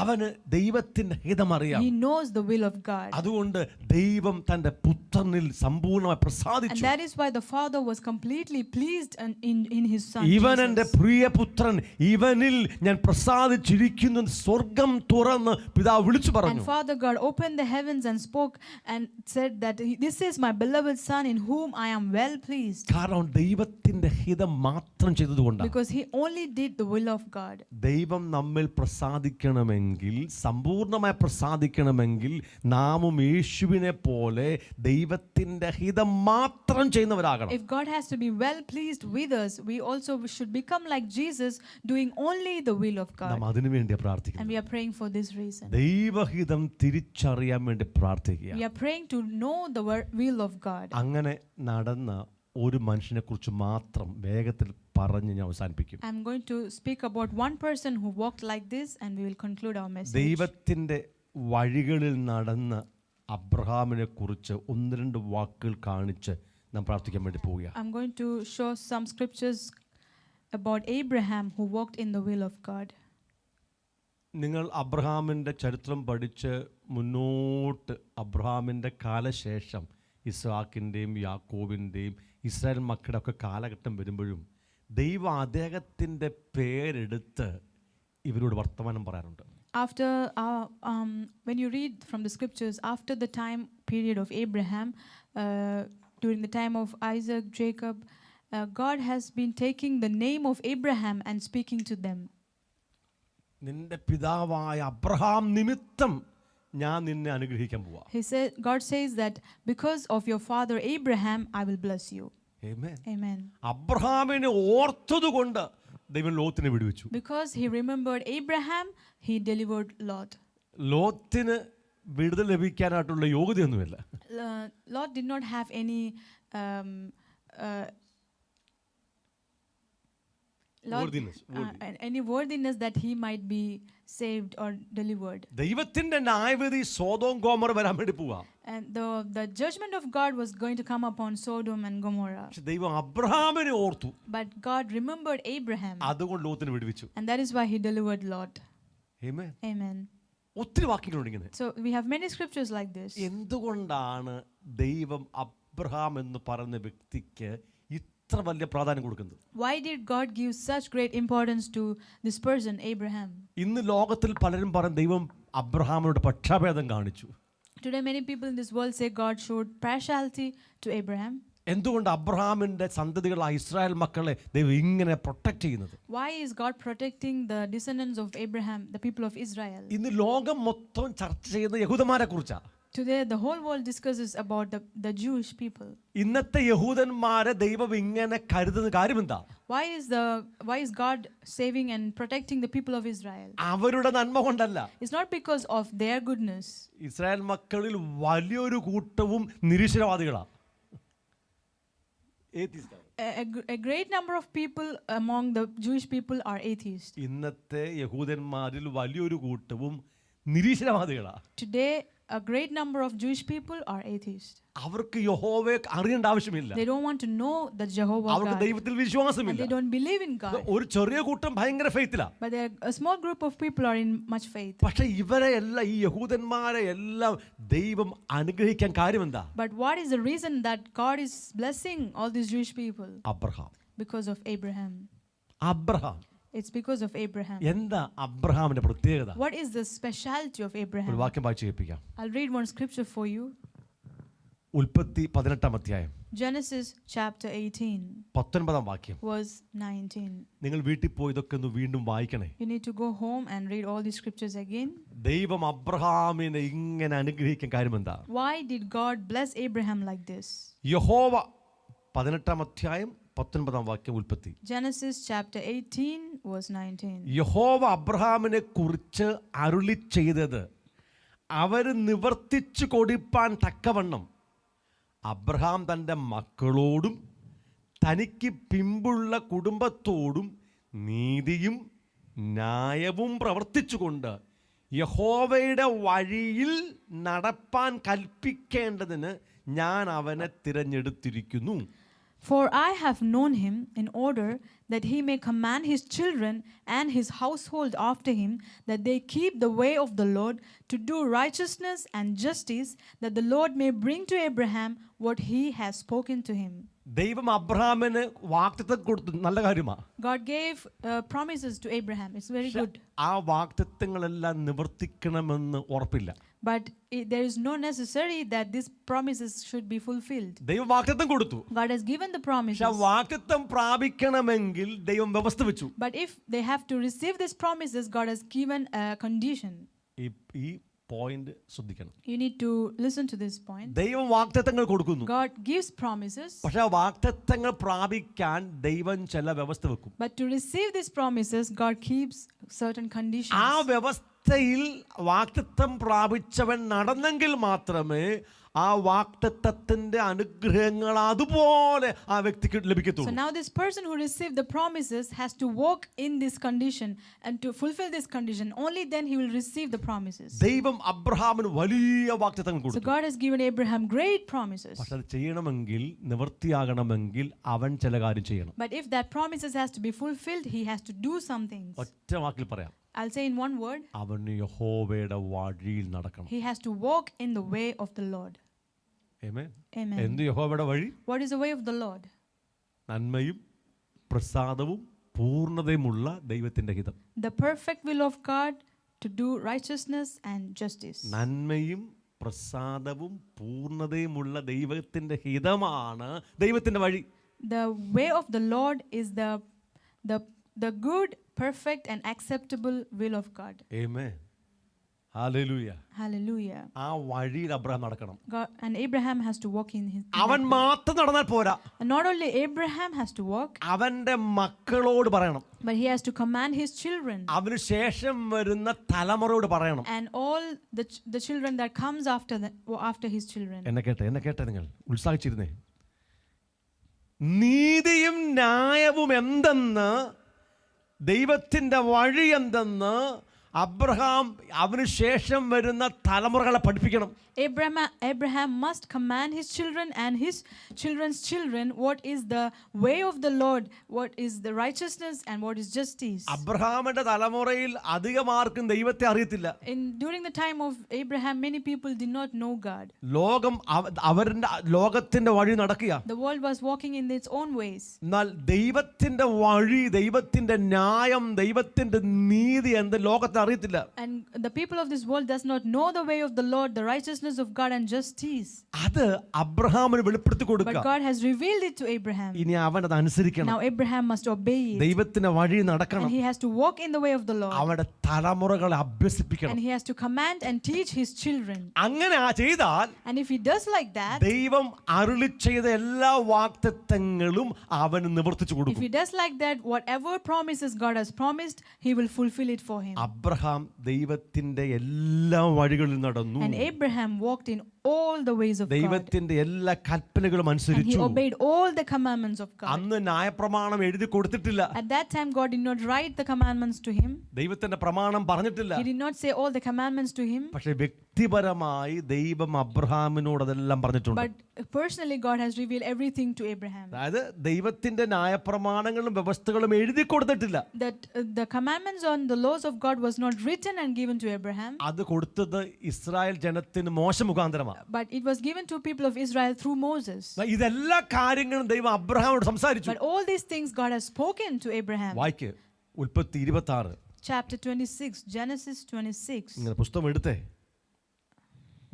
അവന് ദൈവത്തിന്റെ ഹിതമറിയാം. he knows the will of God. അതുകൊണ്ട് ദൈവം തന്റെ പുത്രനിൽ സമ്പൂർണ്ണമായി പ്രസാദിച്ചു. And that is why the Father was completely pleased in his son. ഇവൻ എൻ്റെ പ്രിയപുത്രൻ, ഇവനിൽ ഞാൻ പ്രസാദിച്ചിരിക്കുന്നു സ്വർഗ്ഗം തുറന്ന് പിതാവ് വിളിച്ചു പറഞ്ഞു. And Father God opened the heavens and spoke and said that this is my beloved son in whom I am well pleased. കാരണം ദൈവത്തിന്റെ ഹിതം മാത്രം ചെയ്തതുകൊണ്ടാണ്. Because he only did the will of God. ദൈവം നമ്മിൽ പ്രസാദിക്കണമെങ്കിൽ, സമ്പൂർണ്ണമായി പ്രസാദിക്കണമെങ്കിൽ നാമും യേശുവിനെ പോലെ ദൈവത്തിന്റെ ഹിതം മാത്രം ചെയ്യുന്നവരാകണം. If God has to be well pleased with us, we also should become like Jesus, doing only the will of God. നാം അതിനു വേണ്ടി പ്രാർത്ഥിക്കുന്നു. And we are praying for this reason. ദൈവഹിതം തിരിച്ചറിയാൻ വേണ്ടി പ്രാർത്ഥിക്കുക. We are praying to know the will of God. അങ്ങനെ നടന്ന ഒരു മനുഷ്യനെ കുറിച്ച് മാത്രം വേഗത്തിൽ പറഞ്ഞ് ഞാൻ അവസാനിപ്പിക്കും. I'm going to speak about one person who walked like this and we will conclude our message. ദൈവത്തിന്റെ വഴികളിൽ നടന്ന അബ്രഹാമിനെ കുറിച്ച് 1-2 വാക്കുകൾ കാണിച്ച് നാം പ്രാർത്ഥിക്കാൻ വേണ്ടി പോവുക. I'm going to show some scriptures about Abraham who walked in the will of God. നിങ്ങൾ അബ്രഹാമിൻ്റെ ചരിത്രം പഠിച്ച് മുന്നോട്ട് അബ്രഹാമിൻ്റെ കാലശേഷം ഇസ്ഹാക്കിൻ്റെയും യാക്കോബിൻ്റെയും ഇസ്രായേൽ മക്കളുടെ ഒക്കെ കാലഘട്ടം വരുമ്പോഴും ദൈവം അദ്ദേഹത്തിൻ്റെ പേരെടുത്ത് ഇവരോട് വർത്തമാനം പറയാറുണ്ട്. After, when you read from the scriptures, after the time period of Abraham, during the time of Isaac, Jacob, God has been taking the name of Abraham and speaking to them. നിന്റെ പിതാവായ Abraham നിമിത്തം ഞാൻ നിന്നെ അനുഗ്രഹിക്കാൻ പോവാ. God says that because of your father Abraham, I will bless you. Amen. Amen. അബ്രഹാമിനെ ഓർത്തതുകൊണ്ട് ദൈവം ലോത്തിനെ വിടുവിച്ചു. Because he remembered Abraham, he delivered Lot. ലോത്തിന് വിടുതൽ ലഭിക്കാനായിട്ടുള്ള യോഗ്യതയൊന്നുമില്ല. Lot did not have any any worthiness that he might be saved or delivered. ദൈവത്തിന്റെ ന്യായവിധി Sodom Gomorrah വരാൻ വേണ്ടി പോവാ. And the judgment of God was going to come upon Sodom and Gomorrah. ദൈവം അബ്രഹാമിനെ ഓർത്തു. But God remembered Abraham. അതുകൊണ്ട് ലോത്തിനെ വിടുവിച്ചു. And that is why he delivered Lot. Amen. Amen. ഒത്തിരി വാക്യങ്ങളുണ്ട് ഇങ്ങനെ. So we have many scriptures like this. എന്തുകൊണ്ടാണ് ദൈവം Abraham എന്ന് പറയുന്ന വ്യക്തിക്ക് ഇത്ര വലിയ പ്രാധാന്യം കൊടുക്കുന്നത്? Why did God give such great importance to this person Abraham? ഇന്ന് ലോകത്തിൽ പലരും പറയും ദൈവം അബ്രഹാമിനോട് പക്ഷാഭേദം കാണിച്ചു. Today many people in this world say God showed partiality to Abraham. എന്തുകൊണ്ട് അബ്രഹാമിന്റെ സന്തതികളായ ഇസ്രായേൽ മക്കളെ ദൈവം ഇങ്ങനെ പ്രൊട്ടക്ട് ചെയ്യുന്നത്? Why is God protecting the descendants of Abraham, the people of Israel? ഇന്ന് ലോകം മൊത്തം ചർച്ച ചെയ്യുന്ന യഹൂദന്മാരെ കുറിച്ചാ. Today the whole world discusses about the Jewish people. ഇന്നത്തെ യഹൂദന്മാരെ ദൈവം ഇങ്ങനെ കരുതുന്ന കാര്യമെന്താ? Why is God saving and protecting the people of Israel? അവരുടെ നന്മ കൊണ്ടല്ല. It's not because of their goodness. Israel മക്കളിൽ വലിയൊരു കൂട്ടവും നിരീശ്വരവാദികളാണ്. A great number of people among the Jewish people are atheists. ഇന്നത്തെ യഹൂദന്മാരിൽ വലിയൊരു കൂട്ടവും നിരീശ്വരവാദികളാണ്. Today a great number of Jewish people are atheists. അവർക്ക് യഹോവയെ അറിയേണ്ട ആവശ്യമില്ല. They don't want to know the Jehovah അവർക്ക് God. ദൈവത്തിൽ വിശ്വാസമില്ല. They don't believe in God. ഒരു ചെറിയ കൂട്ടം ഭയങ്കര ഫെയ്ത്തിലാ. But a small group of people are in much faith. പക്ഷേ ഇവരെ എല്ലാം ഈ യഹൂദന്മാരെ എല്ലാം ദൈവം അനുഗ്രഹിക്കാൻ കാര്യമെന്താ? But what is the reason that God is blessing all these Jewish people? Abraham. Because of Abraham. Abraham. It's because of Abraham. എന്താ അബ്രഹാമിന്റെ പ്രത്യേകത? What is the specialty of Abraham? ഒരു വാക്യം വായിച്ചു കേൾപ്പിക്കാം. I'll read one scripture for you. ഉൽപ്പത്തി 18 അധ്യായം Genesis chapter 18 19 വാക്യം. verse 19. നിങ്ങൾ വീട്ടിൽ പോയി ഇതൊക്കെ ഒന്ന് വീണ്ടും വായിക്കണേ. You need to go home and read all these scriptures again. ദൈവം അബ്രഹാമിനെ ഇങ്ങനെ അനുഗ്രഹിക്കാൻ കാര്യമെന്താ? Why did God bless Abraham like this? യഹോവ 18 അധ്യായം 19 വാക്യം ഉൽപ്പത്തി. Genesis chapter 18 verse 19. യഹോവ അബ്രഹാമിനെ കുറിച്ച് അരുളി ചെയ്തത് അവര് നിവർത്തിച്ചു കൊടുപ്പാൻ തക്കവണ്ണം അബ്രഹാം തൻ്റെ മക്കളോടും തനിക്ക് പിമ്പുള്ള കുടുംബത്തോടും നീതിയും ന്യായവും പ്രവർത്തിച്ചുകൊണ്ട് യഹോവയുടെ വഴിയിൽ നടപ്പാൻ കൽപ്പിക്കേണ്ടതിന് ഞാൻ അവനെ തിരഞ്ഞെടുത്തിരിക്കുന്നു. For I have known him in order that he may command his children and his household after him, that they keep the way of the Lord, to do righteousness and justice, that the Lord may bring to Abraham what he has spoken to him. ദൈവം അബ്രഹാമിന് വാഗ്ദത്തം കൊടുത്തു, നല്ല കാര്യമാണ്. God gave promises to Abraham. It's very good. ആ വാഗ്ദത്തങ്ങളെല്ലാം നിവർത്തിക്കണമെന്ന് ഉറപ്പില്ല. But there is no necessary that these promises should be fulfilled. ദൈവം വാഗ്ദത്തം കൊടുത്തു. God has given the promises. പക്ഷേ വാഗ്ദത്തം പ്രാപിക്കണമെങ്കിൽ ദൈവം വ്യവസ്ഥ വെച്ചു. But if they have to receive these promises, God has given a condition. ഈ പോയിന്റ് ശ്രദ്ധിക്കണം. You need to listen to this point. ദൈവം വാഗ്ദത്തങ്ങൾ കൊടുക്കുന്നു. God gives promises. പക്ഷേ ആ വാഗ്ദത്തങ്ങൾ പ്രാപിക്കാൻ ദൈവം ചില വ്യവസ്ഥ വെക്കും. But to receive these promises, God keeps certain conditions. ആ വ്യവസ്ഥയിൽ വാഗ്ദത്തം പ്രാപിച്ചവൻ നടന്നെങ്കിൽ മാത്രമേ ആ വാഗ്ദത്തത്തിന്റെ അനുഗ്രഹങ്ങൾ അതുപോലെ ആ വ്യക്തിക്ക് ലഭിക്കത്തുള്ളൂ. So now this person who received the promises has to walk in this condition, and to fulfill this condition only then he will receive the promises. ദൈവം അബ്രഹാമിന് വലിയ വാഗ്ദത്തങ്ങൾ കൊടുത്തു. So God has given Abraham great promises. പക്ഷേ അത് ചെയ്യണമെങ്കിൽ നിവൃത്തിയാകണമെങ്കിൽ അവൻ ചില കാര്യം ചെയ്യണം. But if that promises has to be fulfilled, he has to do some things. ഒറ്റ വാക്കിൽ പറയാം. I'll say in one word. അവന് യഹോവയുടെ വഴിയിൽ നടക്കണം. He has to walk in the way of the Lord. Amen. Amen. എന്ത് യഹോവയുടെ വഴി? What is the way of the Lord? നന്മയും പ്രസാദവും പൂർണ്ണതയുമുള്ള ദൈവത്തിൻ്റെ ഹിതം. The perfect will of God to do righteousness and justice. നന്മയും പ്രസാദവും പൂർണ്ണതയുമുള്ള ദൈവത്തിൻ്റെ ഹിതമാണ് ദൈവത്തിൻ്റെ വഴി. The way of the Lord is the good, perfect and acceptable will of God. Amen. Hallelujah. Hallelujah. ആ വഴിയിൽ അബ്രഹാം നടക്കണം. God, and Abraham has to walk in his. അവൻ മാത്രം നടന്നാൽ പോരാ. And not only Abraham has to walk, അവന്റെ മക്കളോട് പറയണം. but he has to command his children. അവന് ശേഷം വരുന്ന തലമുറയോട് പറയണം. And all the children that comes after his children. എന്നെ കേട്ടെ നിങ്ങൾ ഉത്സാഹിച്ചിരുന്നേ. നീതിയും ന്യായവും എന്തെന്ന്, ദൈവത്തിൻ്റെ വഴി എന്തെന്ന് അബ്രഹാം അവന് ശേഷം വരുന്ന തലമുറകളെ പഠിപ്പിക്കണം. Abraham must command his children and his children's children what is the way of the Lord, what is the righteousness and what is justice. അബ്രഹാമിന്റെ തലമുറയിൽ അധികം ആർക്കും ദൈവത്തെ അറിയത്തില്ല. During the time of Abraham, many people did not know God. ലോകത്തിന്റെ വഴി നടക്കുക. The world was walking in its own ways. എന്നാൽ ദൈവത്തിന്റെ വഴി, ദൈവത്തിന്റെ ന്യായം, ദൈവത്തിന്റെ നീതി എന്ത് ലോകത്തെ അറിയത്തില്ല. And the people of this world does not know the way of the Lord, the righteousness of God and justice. അത് അബ്രഹാമിന് വെളിപ്പെടുത്തി കൊടുക്കുക. But God has revealed it to Abraham. ഇനി അവൻ അത് അനുസരിക്കണം. Now Abraham must obey it. ദൈവത്തിന്റെ വഴി നടക്കണം. And he has to walk in the way of the Lord. അവന്റെ തലമുറകളെ അഭ്യസിപ്പിക്കണം. And he has to command and teach his children. അങ്ങനെ ചെയ്താൽ, And if he does like that, ദൈവം അരുളി ചെയ്ത എല്ലാ വാഗ്ദത്തങ്ങളും അവന് നിവർത്തിച്ചു if കൊടുക്കും. he does like that, whatever promises God has promised, he will fulfill it for him. Abraham ദൈവത്തിന്റെ എല്ലാ വഴികളിൽ നടന്നു. And Abraham walked in all the ways of God. ദൈവത്തിന്റെ എല്ലാ കൽപ്പനകളും And he അനുസരിച്ചു. obeyed all the commandments of God. അന്ന് ന്യായപ്രമാണം എഴുതി കൊടുത്തിട്ടില്ല. At that time, God did not write the commandments to him. ദൈവത്തിന്റെ പ്രമാണം പറഞ്ഞിട്ടില്ല. He did not say all the commandments to him. പക്ഷേ വ്യക്തിപരമായി ദൈവം അബ്രഹാമിനോട് അതെല്ലാം പറഞ്ഞിട്ടുണ്ട്. But personally, God has revealed everything to Abraham. അതായത് ദൈവത്തിന്റെ ന്യായപ്രമാണങ്ങളും വ്യവസ്ഥകളും എഴുതി കൊടുത്തിട്ടില്ല. That the commandments on the laws of God was not written and given to Abraham. അത് കൊടുത്തത് ഇസ്രായേൽ ജനത്തിന് മോശ മുഖാന്തരമാണ്. But it was given to people of Israel through Moses. ഇതെല്ലാ കാര്യങ്ങളും ദൈവം അബ്രഹാമോട് സംസാരിച്ചു. But all these things God has spoken to Abraham. വായിക്ക് ഉൽപ്പത്തി 26. Chapter 26, Genesis 26. ഇങ്ങനെ പുസ്തകം എടുത്തേ.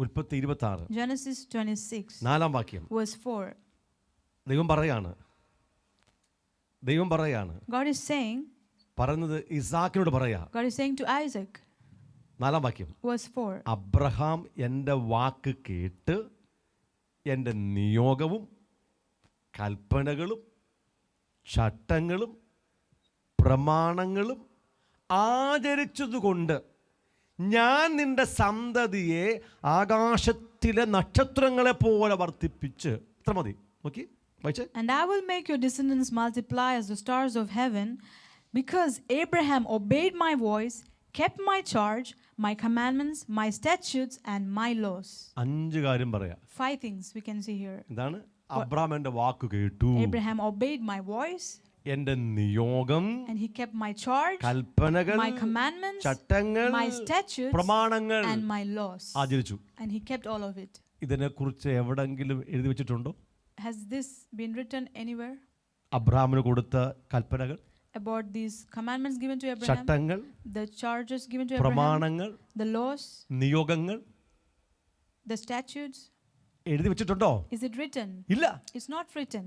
ഉൽപ്പത്തി 26. Genesis 26, 4-ാം വാക്യം. verse 4. ദൈവം പറയാണ്. God is saying, പറയുന്നത് ഇസാക്കിനോട് പറയാ. God is saying to Isaac, 4-ാം വാക്യം. verse 4. അബ്രഹാം എൻ്റെ വാക്ക് കേട്ട് എൻ്റെ നിയോഗവും കൽപ്പനകളും ചട്ടങ്ങളും പ്രമാണങ്ങളും ആചരിച്ചതുകൊണ്ട് ഞാൻ നിന്റെ സന്തതിയെ ആകാശത്തിലെ നക്ഷത്രങ്ങളെ പോലെ വർദ്ധിപ്പിച്ച്. ഇത്ര മതി. നോക്കി വായിച്ചേ. And I will make your descendants multiply as the stars of heaven, because Abraham obeyed my voice, kept my charge, my commandments, my statutes and my laws. 5 കാര്യം പറയാം. 5 things we can see here. എന്താണ്? Abraham എൻ്റെ വാക്ക് കേട്ടു, Abraham obeyed my voice, എൻ്റെ നിയോഗം, and he kept my charge, കൽപ്പനകൾ, my commandments, ചട്ടങ്ങൾ, my statutes പ്രമാണങ്ങൾ and my laws. ആചരിച്ചു. And he kept all of it. ഇതിനെക്കുറിച്ച് എവിടെങ്കിലും എഴുതി വെച്ചിട്ടുണ്ടോ? Has this been written anywhere അബ്രഹാമിന് കൊടുത്ത കൽപ്പനകൾ, about these commandments given to Abraham, ചട്ടങ്ങൾ, the charges given to Abraham, പ്രമാണങ്ങൾ, the laws, നിയോഗങ്ങൾ the statutes? എഴുതി വെച്ചിട്ടുണ്ടോ? Is it written? ഇല്ല. It's not written.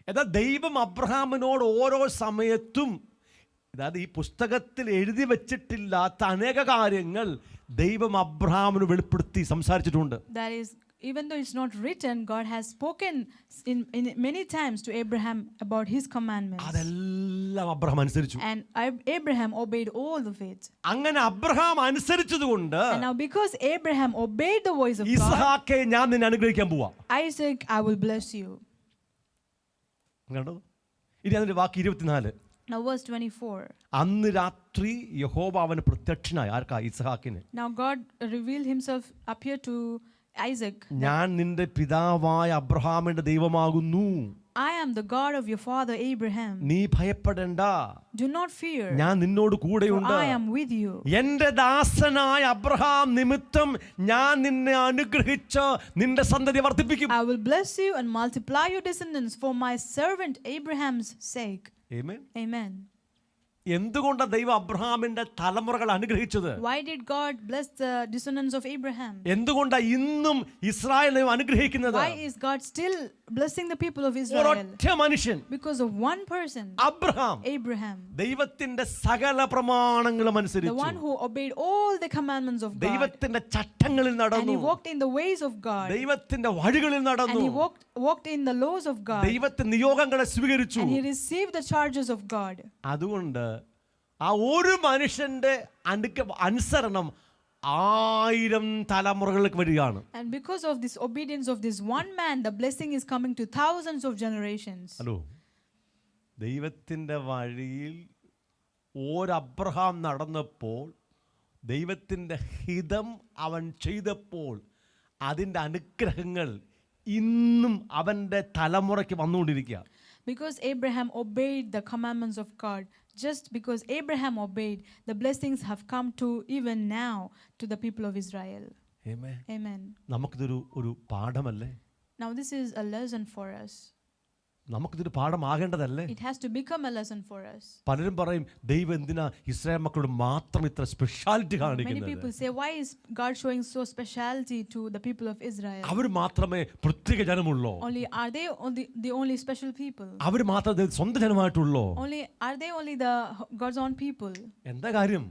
എന്നാൽ ദൈവം അബ്രഹാമിനോട് ഓരോ സമയത്തും, അതായത് ഈ പുസ്തകത്തിൽ എഴുതി വെച്ചിട്ടില്ലാത്ത അനേക കാര്യങ്ങൾ ദൈവം അബ്രഹാമിന് വെളിപ്പെടുത്തി സംസാരിച്ചിട്ടുണ്ട്. That is, even though it's not written, God has spoken in many times to Abraham about his commandments. അതെല്ലാം അബ്രഹാം അനുസരിച്ചു. And Abraham obeyed all of it. അങ്ങനെ അബ്രഹാം അനുസരിച്ചതുകൊണ്ട് And now because Abraham obeyed the voice of God, ഇസ്ഹാക്കേ ഞാൻ നിന്നെ അനുഗ്രഹിക്കാൻ പോവാ. Isaac, I will bless you. കണ്ടോ? ഇനി അതിന്റെ വാക്ക് 24. Now verse 24. അന്ന് രാത്രി യഹോവ അവന് പ്രത്യക്ഷനായി. ആർക്കാ? ഇസ്ഹാക്കിന്. Now God revealed himself, appeared to Isaac. ഞാൻ നിന്റെ പിതാവായ അബ്രഹാമിന്റെ ദൈവമാകുന്നു. I am the God of your father Abraham. നീ ഭയപ്പെടേണ്ട, Do not fear, ഞാൻ നിന്നോട് for കൂടെയുണ്ട്. I am with you. എന്റെ ദാസനായ അബ്രഹാം നിമിത്തം ഞാൻ നിന്നെ അനുഗ്രഹിച്ച് നിന്റെ സന്തതി വർദ്ധിപ്പിക്കും. I will bless you and multiply your descendants for my servant Abraham's sake. Amen. Amen. എന്തുകൊണ്ടാണ് ദൈവം അബ്രഹാമിന്റെ തലമുറകൾ അനുഗ്രഹിച്ചത്? Why did God bless the descendants of Abraham? എന്തുകൊണ്ടാണ് ഇന്നും ഇസ്രായേൽ ദൈവം അനുഗ്രഹിക്കുന്നത്? Why is God still blessing the people of Israel? ഒരൊറ്റ മനുഷ്യൻ, Because of one person, Abraham, Abraham, ദൈവത്തിന്റെ സകല പ്രമാണങ്ങളും the അനുസരിച്ചു, one who obeyed all the commandments of God, ദൈവത്തിന്റെ ചട്ടങ്ങളിൽ and he നടന്നു, walked in the ways of God, ദൈവത്തിന്റെ വഴികളിൽ and നടന്നു, he walked in the laws of God, ദൈവത്തിന്റെ നിയോഗങ്ങളെ സ്വീകരിച്ചു. and he received the charges of God. അതുകൊണ്ട് ആ ഒരു മനുഷ്യന്റെ അനുസരണം 1000 തലമുറകൾക്ക് വരികയാണ്. And because of this obedience of this one man, the blessing is coming to thousands of generations. Hello, ദൈവത്തിന്റെ വഴിയിൽ അബ്രഹാം നടന്നപ്പോൾ, ദൈവത്തിന്റെ ഹിതം അവൻ ചെയ്തപ്പോൾ, അതിൻ്റെ അനുഗ്രഹങ്ങൾ ഇന്നും അവന്റെ തലമുറയ്ക്ക് വന്നുകൊണ്ടിരിക്കുക. Because Abraham obeyed the commandments of God, just because Abraham obeyed, the blessings have come to even now to the people of Israel. Amen. Amen. നമുക്കിതൊരു പാഠമല്ലേ? Now this is a lesson for us. നമുക്കിതൊരു പാഠമാകേണ്ടതല്ലേ? It has to become a lesson for us. പലരും പറയും, ദൈവം എന്തിനാ Israel മക്കളോട് മാത്രം ഇത്ര speciality Many കാണിക്കുന്നത്? people say, why is God showing so speciality to the people of Israel? അവർ മാത്രമേ പ്രത്യേക ജനമുള്ളോ? Are they the only special people? അവർ മാത്രമേ സ്വന്തം ജനമായിട്ടുള്ളോ? Are they only the God's own people? എന്താ കാര്യം?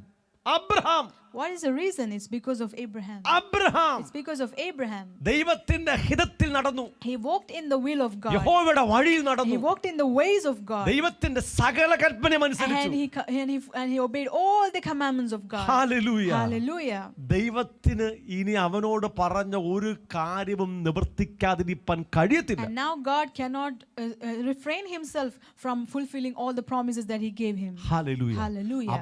Abraham. What is the reason? It's because of Abraham. Abraham It's because of Abraham. ദൈവത്തിന്റെ ഹിതത്തിൽ നടന്നു. He walked in the will of God. യഹോവയുടെ വഴിയിൽ നടന്നു. He walked in the ways of God. ദൈവത്തിന്റെ സകല കൽപ്പനയും അനുസരിച്ചു. And he obeyed all the commandments of God. Hallelujah. Hallelujah. ദൈവത്തിന് ഇനി അവനോട് പറഞ്ഞ ഒരു കാര്യവും നിവർത്തിക്കാതിരിക്കാൻ കഴിയത്തില്ല. And now God cannot refrain himself from fulfilling all the promises that he gave him. Hallelujah. Hallelujah.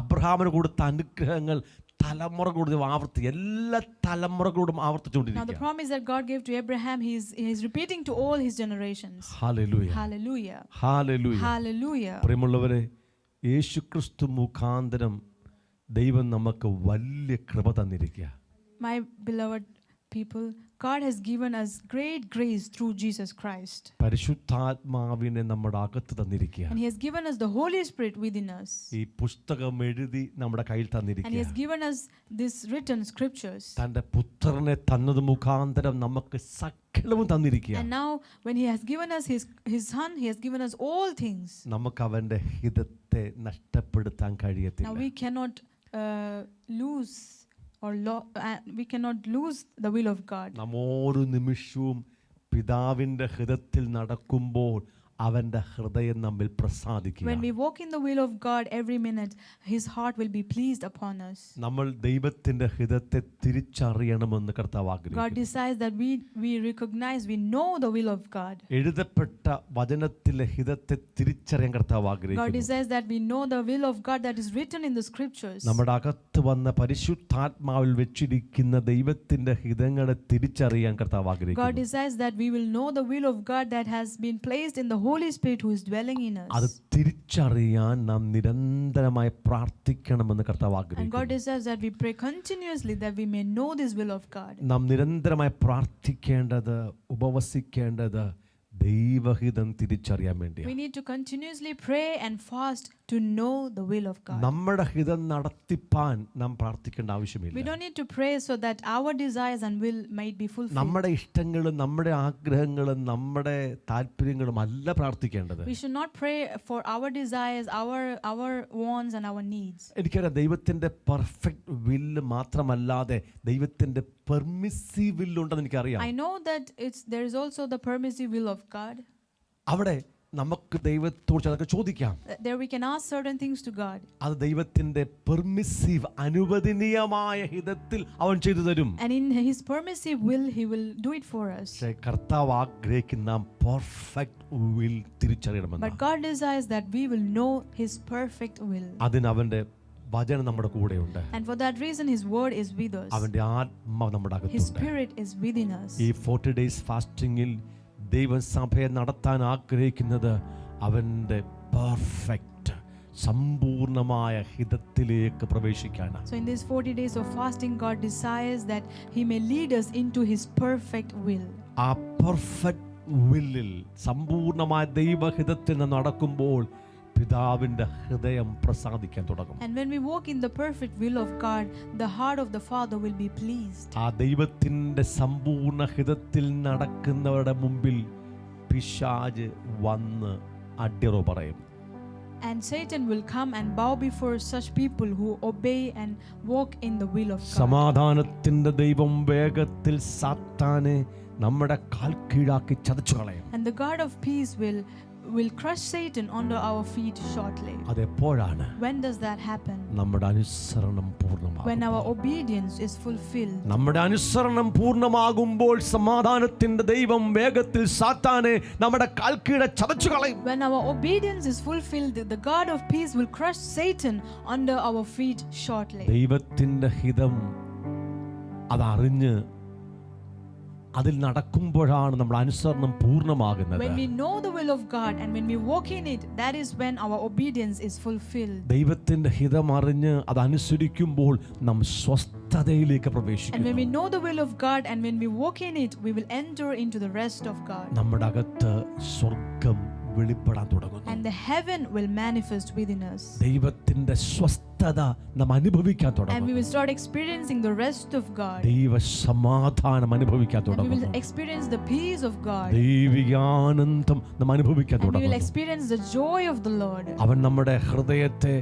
അബ്രഹാമിന് കൊടുത്ത അനുഗ്രഹങ്ങൾ തലമുറകളോടും എല്ലാ തലമുറകളോടും Now the ആവർത്തിച്ചുകൊണ്ടിരിക്കുക. promise that God gave to Abraham, he is repeating to all his generations. Hallelujah. Hallelujah. Hallelujah. Hallelujah. പ്രിയമുള്ളവരെ, യേശുക്രിസ്തു മുഖാന്തരം ദൈവം നമുക്ക് വലിയ കൃപ തന്നിരിക്കുക. My beloved people, God has given us great grace through Jesus Christ. പരിശുദ്ധാത്മാവിനെ നമ്മുടെ അകത്ത് തന്നിരിക്കുക. And he has given us the Holy Spirit within us. ഈ പുസ്തകം എഴുതി നമ്മുടെ കയ്യിൽ And he തന്നിരിക്കുക. has given us these written scriptures. തന്റെ പുത്രനെ തന്നത് മുഖാന്തരം നമുക്ക് സകലവും തന്നിരിക്കുക. And now when he has given us his son, he has given us all things. നമുക്ക് അവന്റെ ഹിതത്തെ നഷ്ടപ്പെടുത്താൻ Now കഴിയത്തില്ല. we cannot lose we cannot lose the will of God. നാം ഓരോ നിമിഷവും പിതാവിന്റെ ഹിതത്തിൽ നടക്കുമ്പോൾ അവന്റെ ഹൃദയം നമ്മിൽ പ്രസാദിക്കുക. When we walk in the will of God every minute, his heart will be pleased upon us. നമ്മൾ ദൈവത്തിന്റെ ഹിതത്തെ തിരിച്ചറിയണമെന്ന് കർത്താവ് God ആഗ്രഹിക്കുന്നു. decides that we recognize, we know the will of God. എഴുതപ്പെട്ട വചനത്തിലെ ഹിതത്തെ തിരിച്ചറിയാൻ കർത്താവ് God ആഗ്രഹിക്കുന്നു. decides that we know the will of God that is written in the scriptures. നമ്മുടെ അകത്ത് വന്ന പരിശുദ്ധാത്മാവിൽ വെച്ചിരിക്കുന്ന ദൈവത്തിന്റെ ഹിതങ്ങളെ തിരിച്ചറിയാൻ കർത്താവ് God ആഗ്രഹിക്കുന്നു. decides that we will know the will of God that has been placed in the Holy Spirit who is dwelling in us. അത് തിരിച്ചറിയാൻ നാം നിരന്തരമായി പ്രാർത്ഥിക്കണമെന്ന് കർത്താവ് And God ആഗ്രഹിക്കുന്നു. decides that we pray continuously that we may know this will of God. നാം നിരന്തരമായി പ്രാർത്ഥിക്കേണ്ടത്, ഉപവസിക്കേണ്ടത് ദൈവഹിതം തിരിച്ചറിയാൻ We വേണ്ടിയാണ്. need to continuously pray and fast to know the will of God. നമ്മുടെ ഹിതം നടത്തിപ്പാൻ നാം പ്രാർത്ഥിക്കേണ്ട We ആവശ്യമില്ല. don't need to pray so that our desires and will might be fulfilled. നമ്മുടെ ഇഷ്ടങ്ങളും നമ്മുടെ ആഗ്രഹങ്ങളും നമ്മുടെ താല്പര്യങ്ങളും അല്ല പ്രാർത്ഥിക്കേണ്ടത്. We should not pray for our desires, our wants and our needs. എനിക്കറിയാം, ദൈവത്തിന്റെ പെർഫെക്റ്റ് വില്ല് മാത്രമല്ലാതെ ദൈവത്തിന്റെ പെർമിസീവ് വില്ലുണ്ടെന്ന് എനിക്കറിയാം. I know that there is also the permissive will of God. അവിടെ നമുക്ക് ദൈവത്തോട് ചിലതൊക്കെ ചോദിക്കാം. There we can ask certain things to God. അത് ദൈവത്തിന്റെ പെർമിസീവ് അനുവദനീയമായ ഹിതത്തിൽ അവൻ ചെയ്തു തരും. And in his permissive will, he will do it for us. പക്ഷേ കർത്താവ് ആഗ്രഹിക്കുന്ന നാം പെർഫെക്റ്റ് വിൽ തിരിച്ചറിയണമെന്ന്. But God desires that we will know his perfect will. അതിന് അവന്റെ വചനം നമ്മുടെ കൂടെയുണ്ട്. And for that reason his word is with us. അവന്റെ ആത്മാവ് നമ്മുടെ His അകത്തുണ്ട്. spirit is within us. ഈ 40 days ഫാസ്റ്റിംഗിൽ ദൈവം സഭയെ നടത്താൻ ആഗ്രഹിക്കുന്നത് അവൻ്റെ പെർഫെക്റ്റ് സമ്പൂർണമായ ഹിതത്തിലേക്ക് പ്രവേശിക്കാനാണ്. So in these 40 days of fasting, God desires that He may lead us into His perfect will. ആ പെർഫെക്റ്റ് വില്ലിൽ സമ്പൂർണമായ ദൈവഹിതത്തിൽ നടക്കുമ്പോൾ പിതാവിൻ്റെ ഹൃദയം പ്രസാദിക്കാൻ തുടങ്ങും. And when we walk in the perfect will of God, the heart of the Father will be pleased. ആ ദൈവത്തിൻ്റെ സമ്പൂർണ്ണ ഹിതത്തിൽ നടക്കുന്നവരുടെ മുമ്പിൽ പിശാച് വന്ന് അടിയറവ് പറയും. And Satan will come and bow before such people who obey and walk in the will of God. സമാധാനത്തിൻ്റെ ദൈവം വേഗത്തിൽ സാത്താനെ നമ്മുടെ കാൽ കീഴാക്കി ചതച്ചു കളയും. And the God of peace will crush Satan under our feet shortly. അതെപ്പോഴാണ്? When does that happen? നമ്മുടെ അനുസരണം പൂർണ്ണമാകും. When our obedience is fulfilled. നമ്മുടെ അനുസരണം പൂർണ്ണമാകുമ്പോൾ സമാധാനത്തിന്റെ ദൈവം വേഗത്തിൽ സാത്താനെ നമ്മുടെ കാൽക്കീഴ ചതച്ചു കളയും. When our obedience is fulfilled, the God of peace will crush Satan under our feet shortly. ദൈവത്തിന്റെ ഹിതം അതറിഞ്ഞ് അതിൽ നടക്കുമ്പോഴാണ് നമ്മുടെ അനുസരണം പൂർണ്ണമാകുന്നത്. When we know the will of God and when we walk in it, that is when our obedience is fulfilled. ദൈവത്തിന്റെ ഹിതം അറിഞ്ഞ് അത് അനുസരിക്കുമ്പോൾ നാം സ്വസ്ഥതയിലേക്ക് പ്രവേശിക്കും. And when we know the will of God and when we walk in it, we will enter into the rest of God. നമ്മുടെ അകത്ത് സ്വർഗ്ഗം വെളിപ്പെടാൻ തുടങ്ങുന്നു. And the heaven will manifest within us. ദൈവത്തിന്റെ സ്വസ്ഥത നാം അനുഭവിക്കാൻ തുടങ്ങും. And we will start experiencing the rest of God. ദൈവ സമാധാനം അനുഭവിക്കാൻ And we തുടങ്ങും. will experience the peace of God. ദൈവികാനന്ദം നാം അനുഭവിക്കാൻ And we will തുടങ്ങും. experience the joy of the Lord. അവൻ നമ്മുടെ ഹൃദയത്തെ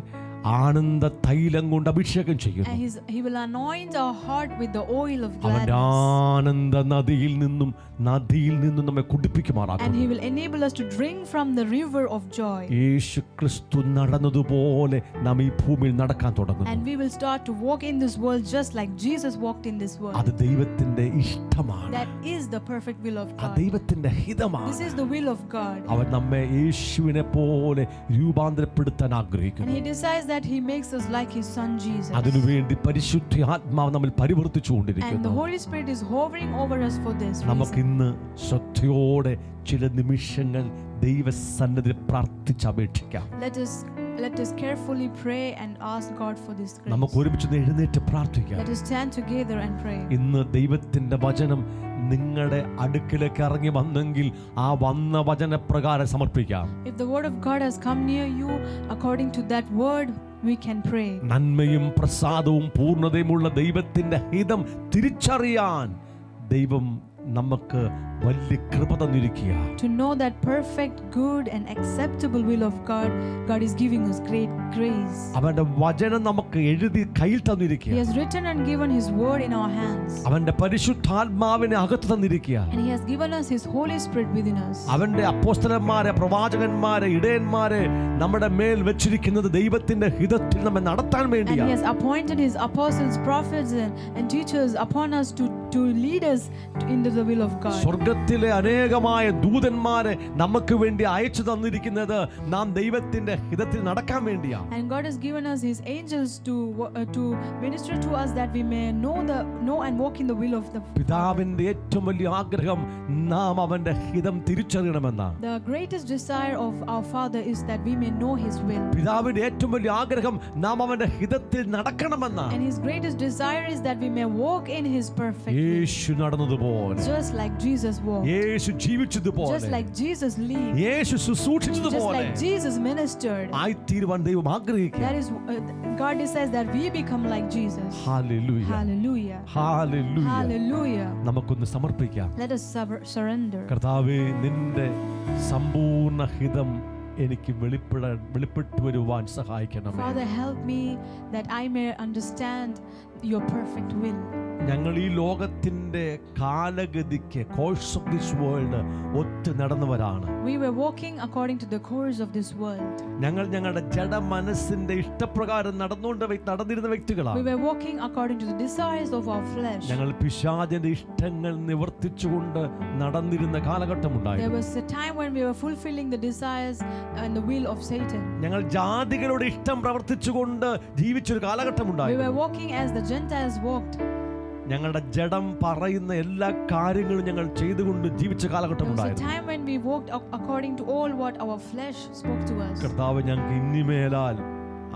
ആനന്ദ തൈലം കൊണ്ട് അഭിഷേകം ചെയ്യുന്നു. And He will anoint our heart with the oil of അവന്റെ gladness. ആനന്ദ നദിയിൽ നിന്നും നമ്മെ കുടിപ്പിക്കുമാറാക്കും. And He will enable us to drink from the river of joy. യേശു ക്രിസ്തു നടന്നതുപോലെ നാം ഈ ഭൂമിയിൽ നടക്കാൻ തുടങ്ങുന്നു. And we will start to walk in this world just like Jesus walked in this world. അത് ദൈവത്തിന്റെ ഇഷ്ടമാണ്. That is the perfect will of ആ God. ദൈവത്തിന്റെ ഹിതമാണ്. This is the will of God. അവൻ നമ്മെ യേശുവിനെ പോലെ രൂപാന്തരപ്പെടുത്താൻ ആഗ്രഹിക്കുന്നു. And He desires that He makes us like His Son Jesus. അതിനുവേണ്ടി പരിശുദ്ധാത്മാവ് നമ്മിൽ And the പരിവർത്തിച്ചുകൊണ്ടിരിക്കുന്നു. Holy Spirit is hovering over us for this നമുക്ക് reason. ഇന്ന് ശ്രദ്ധയോടെ ചില നിമിഷങ്ങൾ ദൈവസന്നിധിയിൽ പ്രാർത്ഥിച്ചപേക്ഷിക്കാം. Let us carefully pray and ask God for this grace. നമുക്ക് ഒരുമിച്ച് എഴുന്നേറ്റ് പ്രാർത്ഥിക്കാം. Let us stand together and pray. ഇന്ന് ദൈവത്തിന്റെ വചനം നിങ്ങളുടെ അടുക്കിലേക്ക് ഇറങ്ങി വന്നെങ്കിൽ ആ വന്ന വചനപ്രകാരം സമർപ്പിക്കാം. If the word of God has come near you, according to that word, we can pray. നന്മയും പ്രസാദവും പൂർണ്ണതയുമുള്ള ദൈവത്തിന്റെ ഹിതം തിരിച്ചറിയാൻ ദൈവം നമുക്ക് വലിയ കൃപ തന്നിരിക്കുക. To know that perfect, good and acceptable will of God, God is giving us great grace. അവന്റെ വചനം നമുക്ക് എഴുതി കയ്യിൽ തന്നിരിക്കുക. He has written and given His word in our hands. അവന്റെ പരിശുദ്ധാത്മാവിനെ അകത്ത് തന്നിരിക്കുക. And He has given us His Holy Spirit within us. അവന്റെ അപ്പോസ്തലന്മാരെ, പ്രവാചകന്മാരെ, ഇടയന്മാരെ നമ്മുടെ മേൽ വെച്ചിരിക്കുന്നത് ദൈവത്തിന്റെ ഹിതത്തിൽ നമ്മെ നടത്താൻ And വേണ്ടിയാണ്. He has appointed His apostles, prophets and teachers upon us to lead us into the will of God. സ്വർഗ്ഗത്തിലെ അനേകമായ ദൂതന്മാരെ നമുക്ക് വേണ്ടി അയച്ചു തന്നിരിക്കുന്നത് നാം ദൈവത്തിന്റെ ഹിതത്തിൽ നടക്കാൻ വേണ്ടിയാണ്. And God has given us His angels to minister to us that we may know and walk in the will of the പിതാവിന്റെ ഏറ്റവും വലിയ ആഗ്രഹം നാം അവന്റെ ഹിതം തിരിച്ചറിയണമെന്നാണ്. The greatest desire of our Father is that we may know His will. പിതാവിന്റെ ഏറ്റവും വലിയ ആഗ്രഹം നാം അവന്റെ ഹിതത്തിൽ നടക്കണമെന്നാണ്. And His greatest desire is that we may walk in His perfect will. Yeshu നടന്നതുപോലെ, Just like Jesus walked. Yeshu ജീവിച്ചതുപോലെ, Just like Jesus lived. Yeshu Just ശുശ്രൂഷിച്ചതുപോലെ like Jesus ministered. ആയിത്തീരുവാൻ ദൈവം ആഗ്രഹിക്കുന്നു. That is God decides that we become like Jesus. Hallelujah, Hallelujah. Hallelujah. Hallelujah. നമുക്കൊന്ന് സമർപ്പിക്കാം. Let us surrender. കർത്താവേ, നിന്റെ സമ്പൂർണ്ണ ഹിതം എനിക്ക് വെളിപ്പെട്ടു വരുവാൻ സഹായിക്കണമേ. Father, help me that I may understand your perfect will. ഞങ്ങൾ ഈ ലോകത്തിന്റെ കാലഗതിക്ക് കോഴ്സ് ഓഫ് ദിസ് വേൾഡ് ഒത്തു നടന്നവരാണ്. We were walking according to the course of this world. ഞങ്ങൾ ഞങ്ങളുടെ ജഡ മനസ്സിന്റെ ഇഷ്ടപ്രകാരം നടന്നിരുന്ന വ്യക്തികളാണ്. We were walking according to the desires of our flesh. ഞങ്ങൾ പിശാചിന്റെ ഇഷ്ടങ്ങൾ നിവർത്തിച്ചുകൊണ്ട് നടന്നിരുന്ന കാലഘട്ടമുണ്ടായിരുന്നു. There was a time when we were fulfilling the desires and the will of Satan. ഞങ്ങൾ ജാതികളുടെ ഇഷ്ടം പ്രവർത്തിച്ചുകൊണ്ട് ജീവിച്ചൊരു We കാലഘട്ടമുണ്ടായിരുന്നു. were walking as the Gentiles walked. ഞങ്ങളുടെ ജഡം പറയുന്ന എല്ലാ കാര്യങ്ങളും ഞങ്ങൾ ചെയ്തുകൊണ്ട് ജീവിച്ച കാലഘട്ടം There was a ഉണ്ടായിരുന്നു. time when we walked according to all what our flesh spoke to us. കർത്താവ് ഞങ്ങൾക്ക് ഇനിമേലാൽ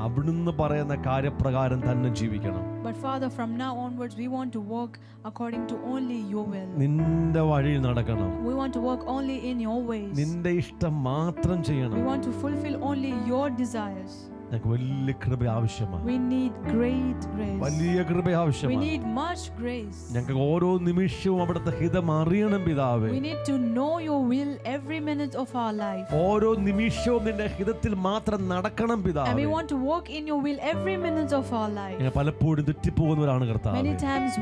അവിടുന്ന് പറയുന്ന കാര്യപ്രകാരം തന്നെ ജീവിക്കണം. But Father, from now onwards, we want to walk according to only your will. നിന്റെ വഴിയിൽ നടക്കണം. We want to walk only in your ways. നിന്റെ ഇഷ്ടം മാത്രം ചെയ്യണം. We want to fulfill only your desires. ഞങ്ങൾക്ക് വലിയ കൃപ ആവശ്യമാണ്. We need great grace. വലിയ കൃപ We ആവശ്യമാണ്. need much grace. ഞങ്ങൾക്ക് ഓരോ നിമിഷവും അവിടുത്തെ ഹിതം അറിയണം പിതാവേ. We need to know your will every minute of our life. ഓരോ നിമിഷവും നിന്റെ ഹിതത്തിൽ മാത്രം നടക്കണം And പിതാവേ. we want to walk in your will every minute of our life. ഞങ്ങൾ പലപ്പോഴും തെറ്റിപ്പോകുന്നവരാണ് കർത്താവേ. Many times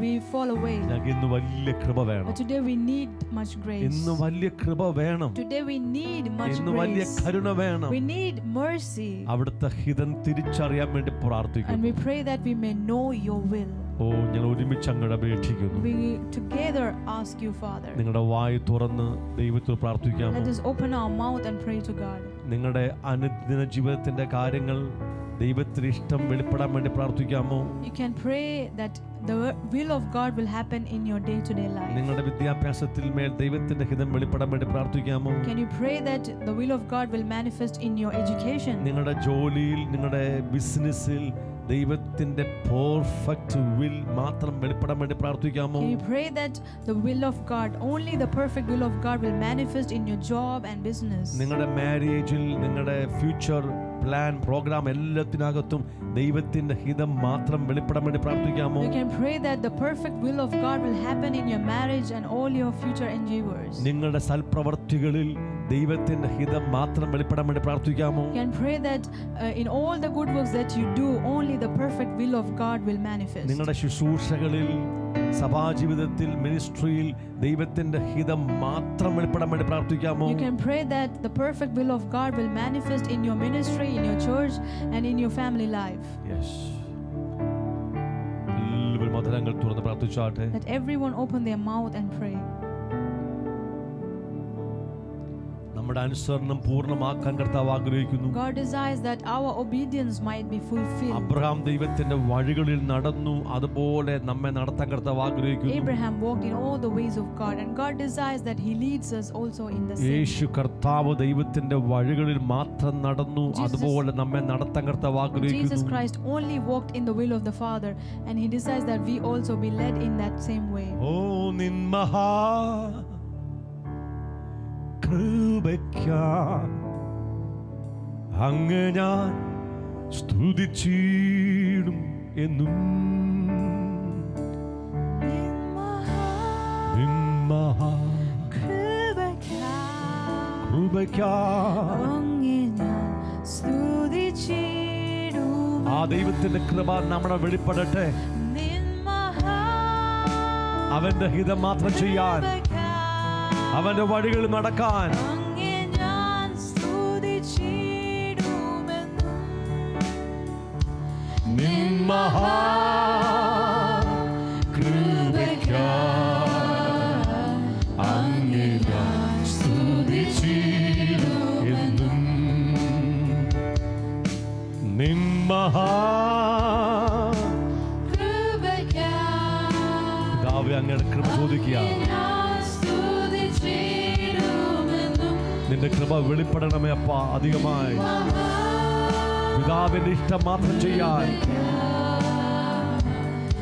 we fall away. ഞങ്ങൾക്ക് ഇന്ന് വലിയ കൃപ വേണം. But today we need much grace. ഇന്ന് വലിയ കൃപ വേണം. Today we need much ഇന്ന് വലിയ grace. കരുണ വേണം. We need mercy. അവിടുത്തെ ഹിതം തിരിച്ചറിയാൻ വേണ്ടി And പ്രാർത്ഥിക്കുന്നു. we pray that we may know your will. ഓ ഞങ്ങൾ ഒരുമിച്ച് അങ്ങോട്ട് അപേക്ഷിക്കുന്നു. We together ask you, Father. നിങ്ങളുടെ വായ് തുറന്ന് ദൈവത്തോട് പ്രാർത്ഥിക്കാമോ? Let us open our mouth and pray to God. നിങ്ങളുടെ അനുദിന ജീവിതത്തിന്റെ കാര്യങ്ങൾ ദൈവത്തിന് ഇഷ്ടം വെളിപ്പെടാൻ വേണ്ടി പ്രാർത്ഥിക്കാമോ? You can pray that the will of God will happen in your day-to-day life. നിങ്ങളുടെ വിദ്യാഭ്യാസത്തിൽ മേൽ ദൈവത്തിന്റെ ഹിതം വെളിപ്പെടാൻ വേണ്ടി പ്രാർത്ഥിക്കാമോ? Can you pray that the will of God will manifest in your education? നിങ്ങളുടെ ജോലിയിൽ, നിങ്ങളുടെ ബിസിനസ്സിൽ ദൈവത്തിന്റെ പെർഫെക്റ്റ് വിൽ മാത്രം വെളിപ്പെടാൻ വേണ്ടി പ്രാർത്ഥിക്കാമോ? Can you pray that the will of God, only the perfect will of God will manifest in your job and business? നിങ്ങളുടെ മാരേജിൽ, നിങ്ങളുടെ future plan, programme എല്ലാത്തിനകത്തും ദൈവത്തിന്റെ ഹിതം മാത്രം വെളിപ്പെടാൻ വേണ്ടി പ്രാർത്ഥിക്കാമോ? You can pray that the perfect will of God will happen in your marriage and all your future endeavors. നിങ്ങളുടെ സൽപ്രവർത്തികളിൽ ദൈവത്തിന്റെ ഹിതം മാത്രം വെളിപ്പെടാൻ വേണ്ടി പ്രാർത്ഥിക്കാമോ? You can pray that in all the good works that you do, only the perfect will of God will manifest. നിങ്ങളുടെ ശുശ്രൂഷകളിൽ, സഭാജീവിതത്തിൽ, മിനിസ്ട്രിയിൽ ദൈവത്തിന്റെ ഹിതം മാത്രം വെളിപ്പെടാൻ വേണ്ടി പ്രാർത്ഥിക്കാമോ? You can pray that the perfect will of God will manifest in your ministry, in your church, and in your family life. Yes. എല്ലാവരും മധുരങ്ങൾ തുറന്ന് പ്രാർത്ഥിച്ചാട്ടെ. Let everyone open their mouth and pray. നമ്മുടെ അനുസരണം പൂർണ്ണമാക്കാൻ കർത്താവ് ആഗ്രഹിക്കുന്നു. God desires that our obedience might be fulfilled. Abraham ദൈവത്തിന്റെ വഴികളിൽ നടന്നു, അതുപോലെ നമ്മെ നടത്താൻ കർത്താവ് ആഗ്രഹിക്കുന്നു. Abraham walked in all the ways of God, and God desires that he leads us also in the same. യേശു കർത്താവ് ദൈവത്തിന്റെ വഴികളിൽ മാത്രം നടന്നു, അതുപോലെ നമ്മെ നടത്താൻ കർത്താവ് Jesus ആഗ്രഹിക്കുന്നു. Christ only walked in the will of the Father, and he desires that we also be led in that same way. ഓ നിൻ മഹാ കൃപയ്ക്കായി അങ്ങ് ഞാൻ സ്തുതിച്ചിടും എന്നും. നിൻ മഹാ കൃപയ്ക്കായി അങ്ങേ ഞാൻ സ്തുതിച്ചിടും. ആ ദൈവത്തിന്റെ കൃപ നമ്മുടെ വെളിപ്പെടട്ടെ. നിൻ മഹാ അവന്റെ ഹിതം മാത്രം ചെയ്യാൻ, അവന്റെ വഴികളിൽ നടക്കാൻ. അങ്ങേ ഞാൻ സ്തുതിച്ചിടുമെന്നും. നിൻ മഹാ കൃപയ്ക്കായി അങ്ങേ ഞാൻ സ്തുതിച്ചിടും എന്നും. നിൻ മഹാ പിതാവേ, അങ്ങയുടെ കൃപ ചോദിക്കുക. നിന്റെ കൃപ വെളിപ്പെടണമേ അപ്പ അധികമായി. പിതാവിന്റെ ഇഷ്ടം മാത്രം ചെയ്യാൻ,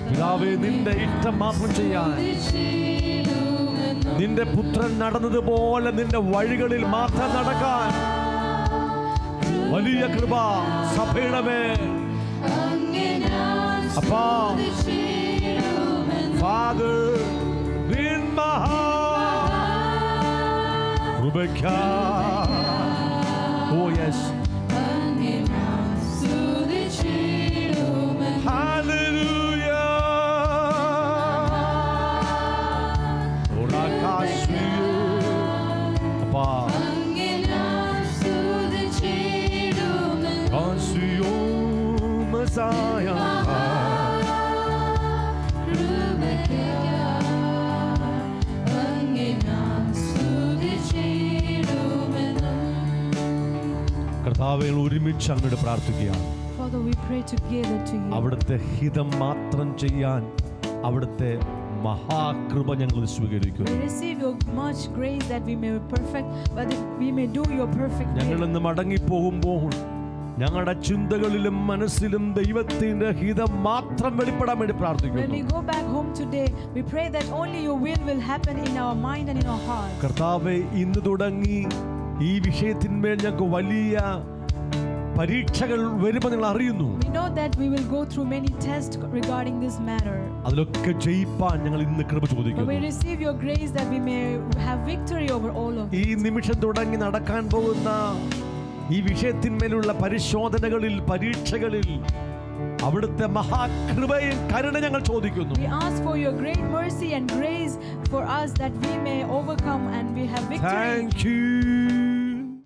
പിതാവേ നിന്റെ ഇഷ്ടം മാത്രം ചെയ്യാൻ. നിന്റെ പുത്രൻ നടന്നതുപോലെ നിന്റെ വഴികളിൽ മാത്രം നടക്കാൻ വലിയ കൃപ സഭയിടമേ അപ്പാ. Father, in my heart, Rebecca. Oh yes. Hallelujah. Oh, like I see you, Papa. I see you, Messiah. കർത്താവേ, ഒരുമിച്ച് അങ്ങോട്ട് പ്രാർത്ഥിക്കുക. Father, we pray together to you. അവിടുത്തെ ഹിതം മാത്രം ചെയ്യാൻ അവിടുത്തെ മഹാകൃപ ഞങ്ങൾ സ്വീകരിക്കുന്നു. We receive your much grace that we may be perfect, but that we may do your perfect will. ഞങ്ങൾ ഇന്ന് മടങ്ങിപ്പോകുമ്പോൾ ഞങ്ങളുടെ ചിന്തകളിലും മനസ്സിലും ദൈവത്തിന്റെ ഹിതം മാത്രം വെളിപ്പെടാൻ വേണ്ടി When we പ്രാർത്ഥിക്കുന്നു. go back home today, we pray that only your will happen in our mind and in our hearts. കർത്താവേ, ഇന്ന് തുടങ്ങി ഈ വിഷയത്തിന്മേൽ ഞങ്ങൾക്ക് വലിയ പരീക്ഷകൾ വരുമ്പോൾ നിങ്ങൾ അറിയുന്നു. We know that we will go through many tests regarding this matter. അതിലൊക്കെ ജയിപ്പാൻ ഞങ്ങൾ ഇന്ന് കൃപ But we ചോദിക്കുന്നു. receive your grace that we may have victory over all of ഈ it. നിമിഷം തുടങ്ങി നടക്കാൻ പോകുന്ന ഈ വിഷയത്തിന്മേലുള്ള പരിശോധനകളിൽ, പരീക്ഷകളിൽ അവിടുത്തെ മഹാകൃപയും കരുണ ഞങ്ങൾ ചോദിക്കുന്നു. We ask for your great mercy and grace for us that we may overcome and we have victory. Thank you.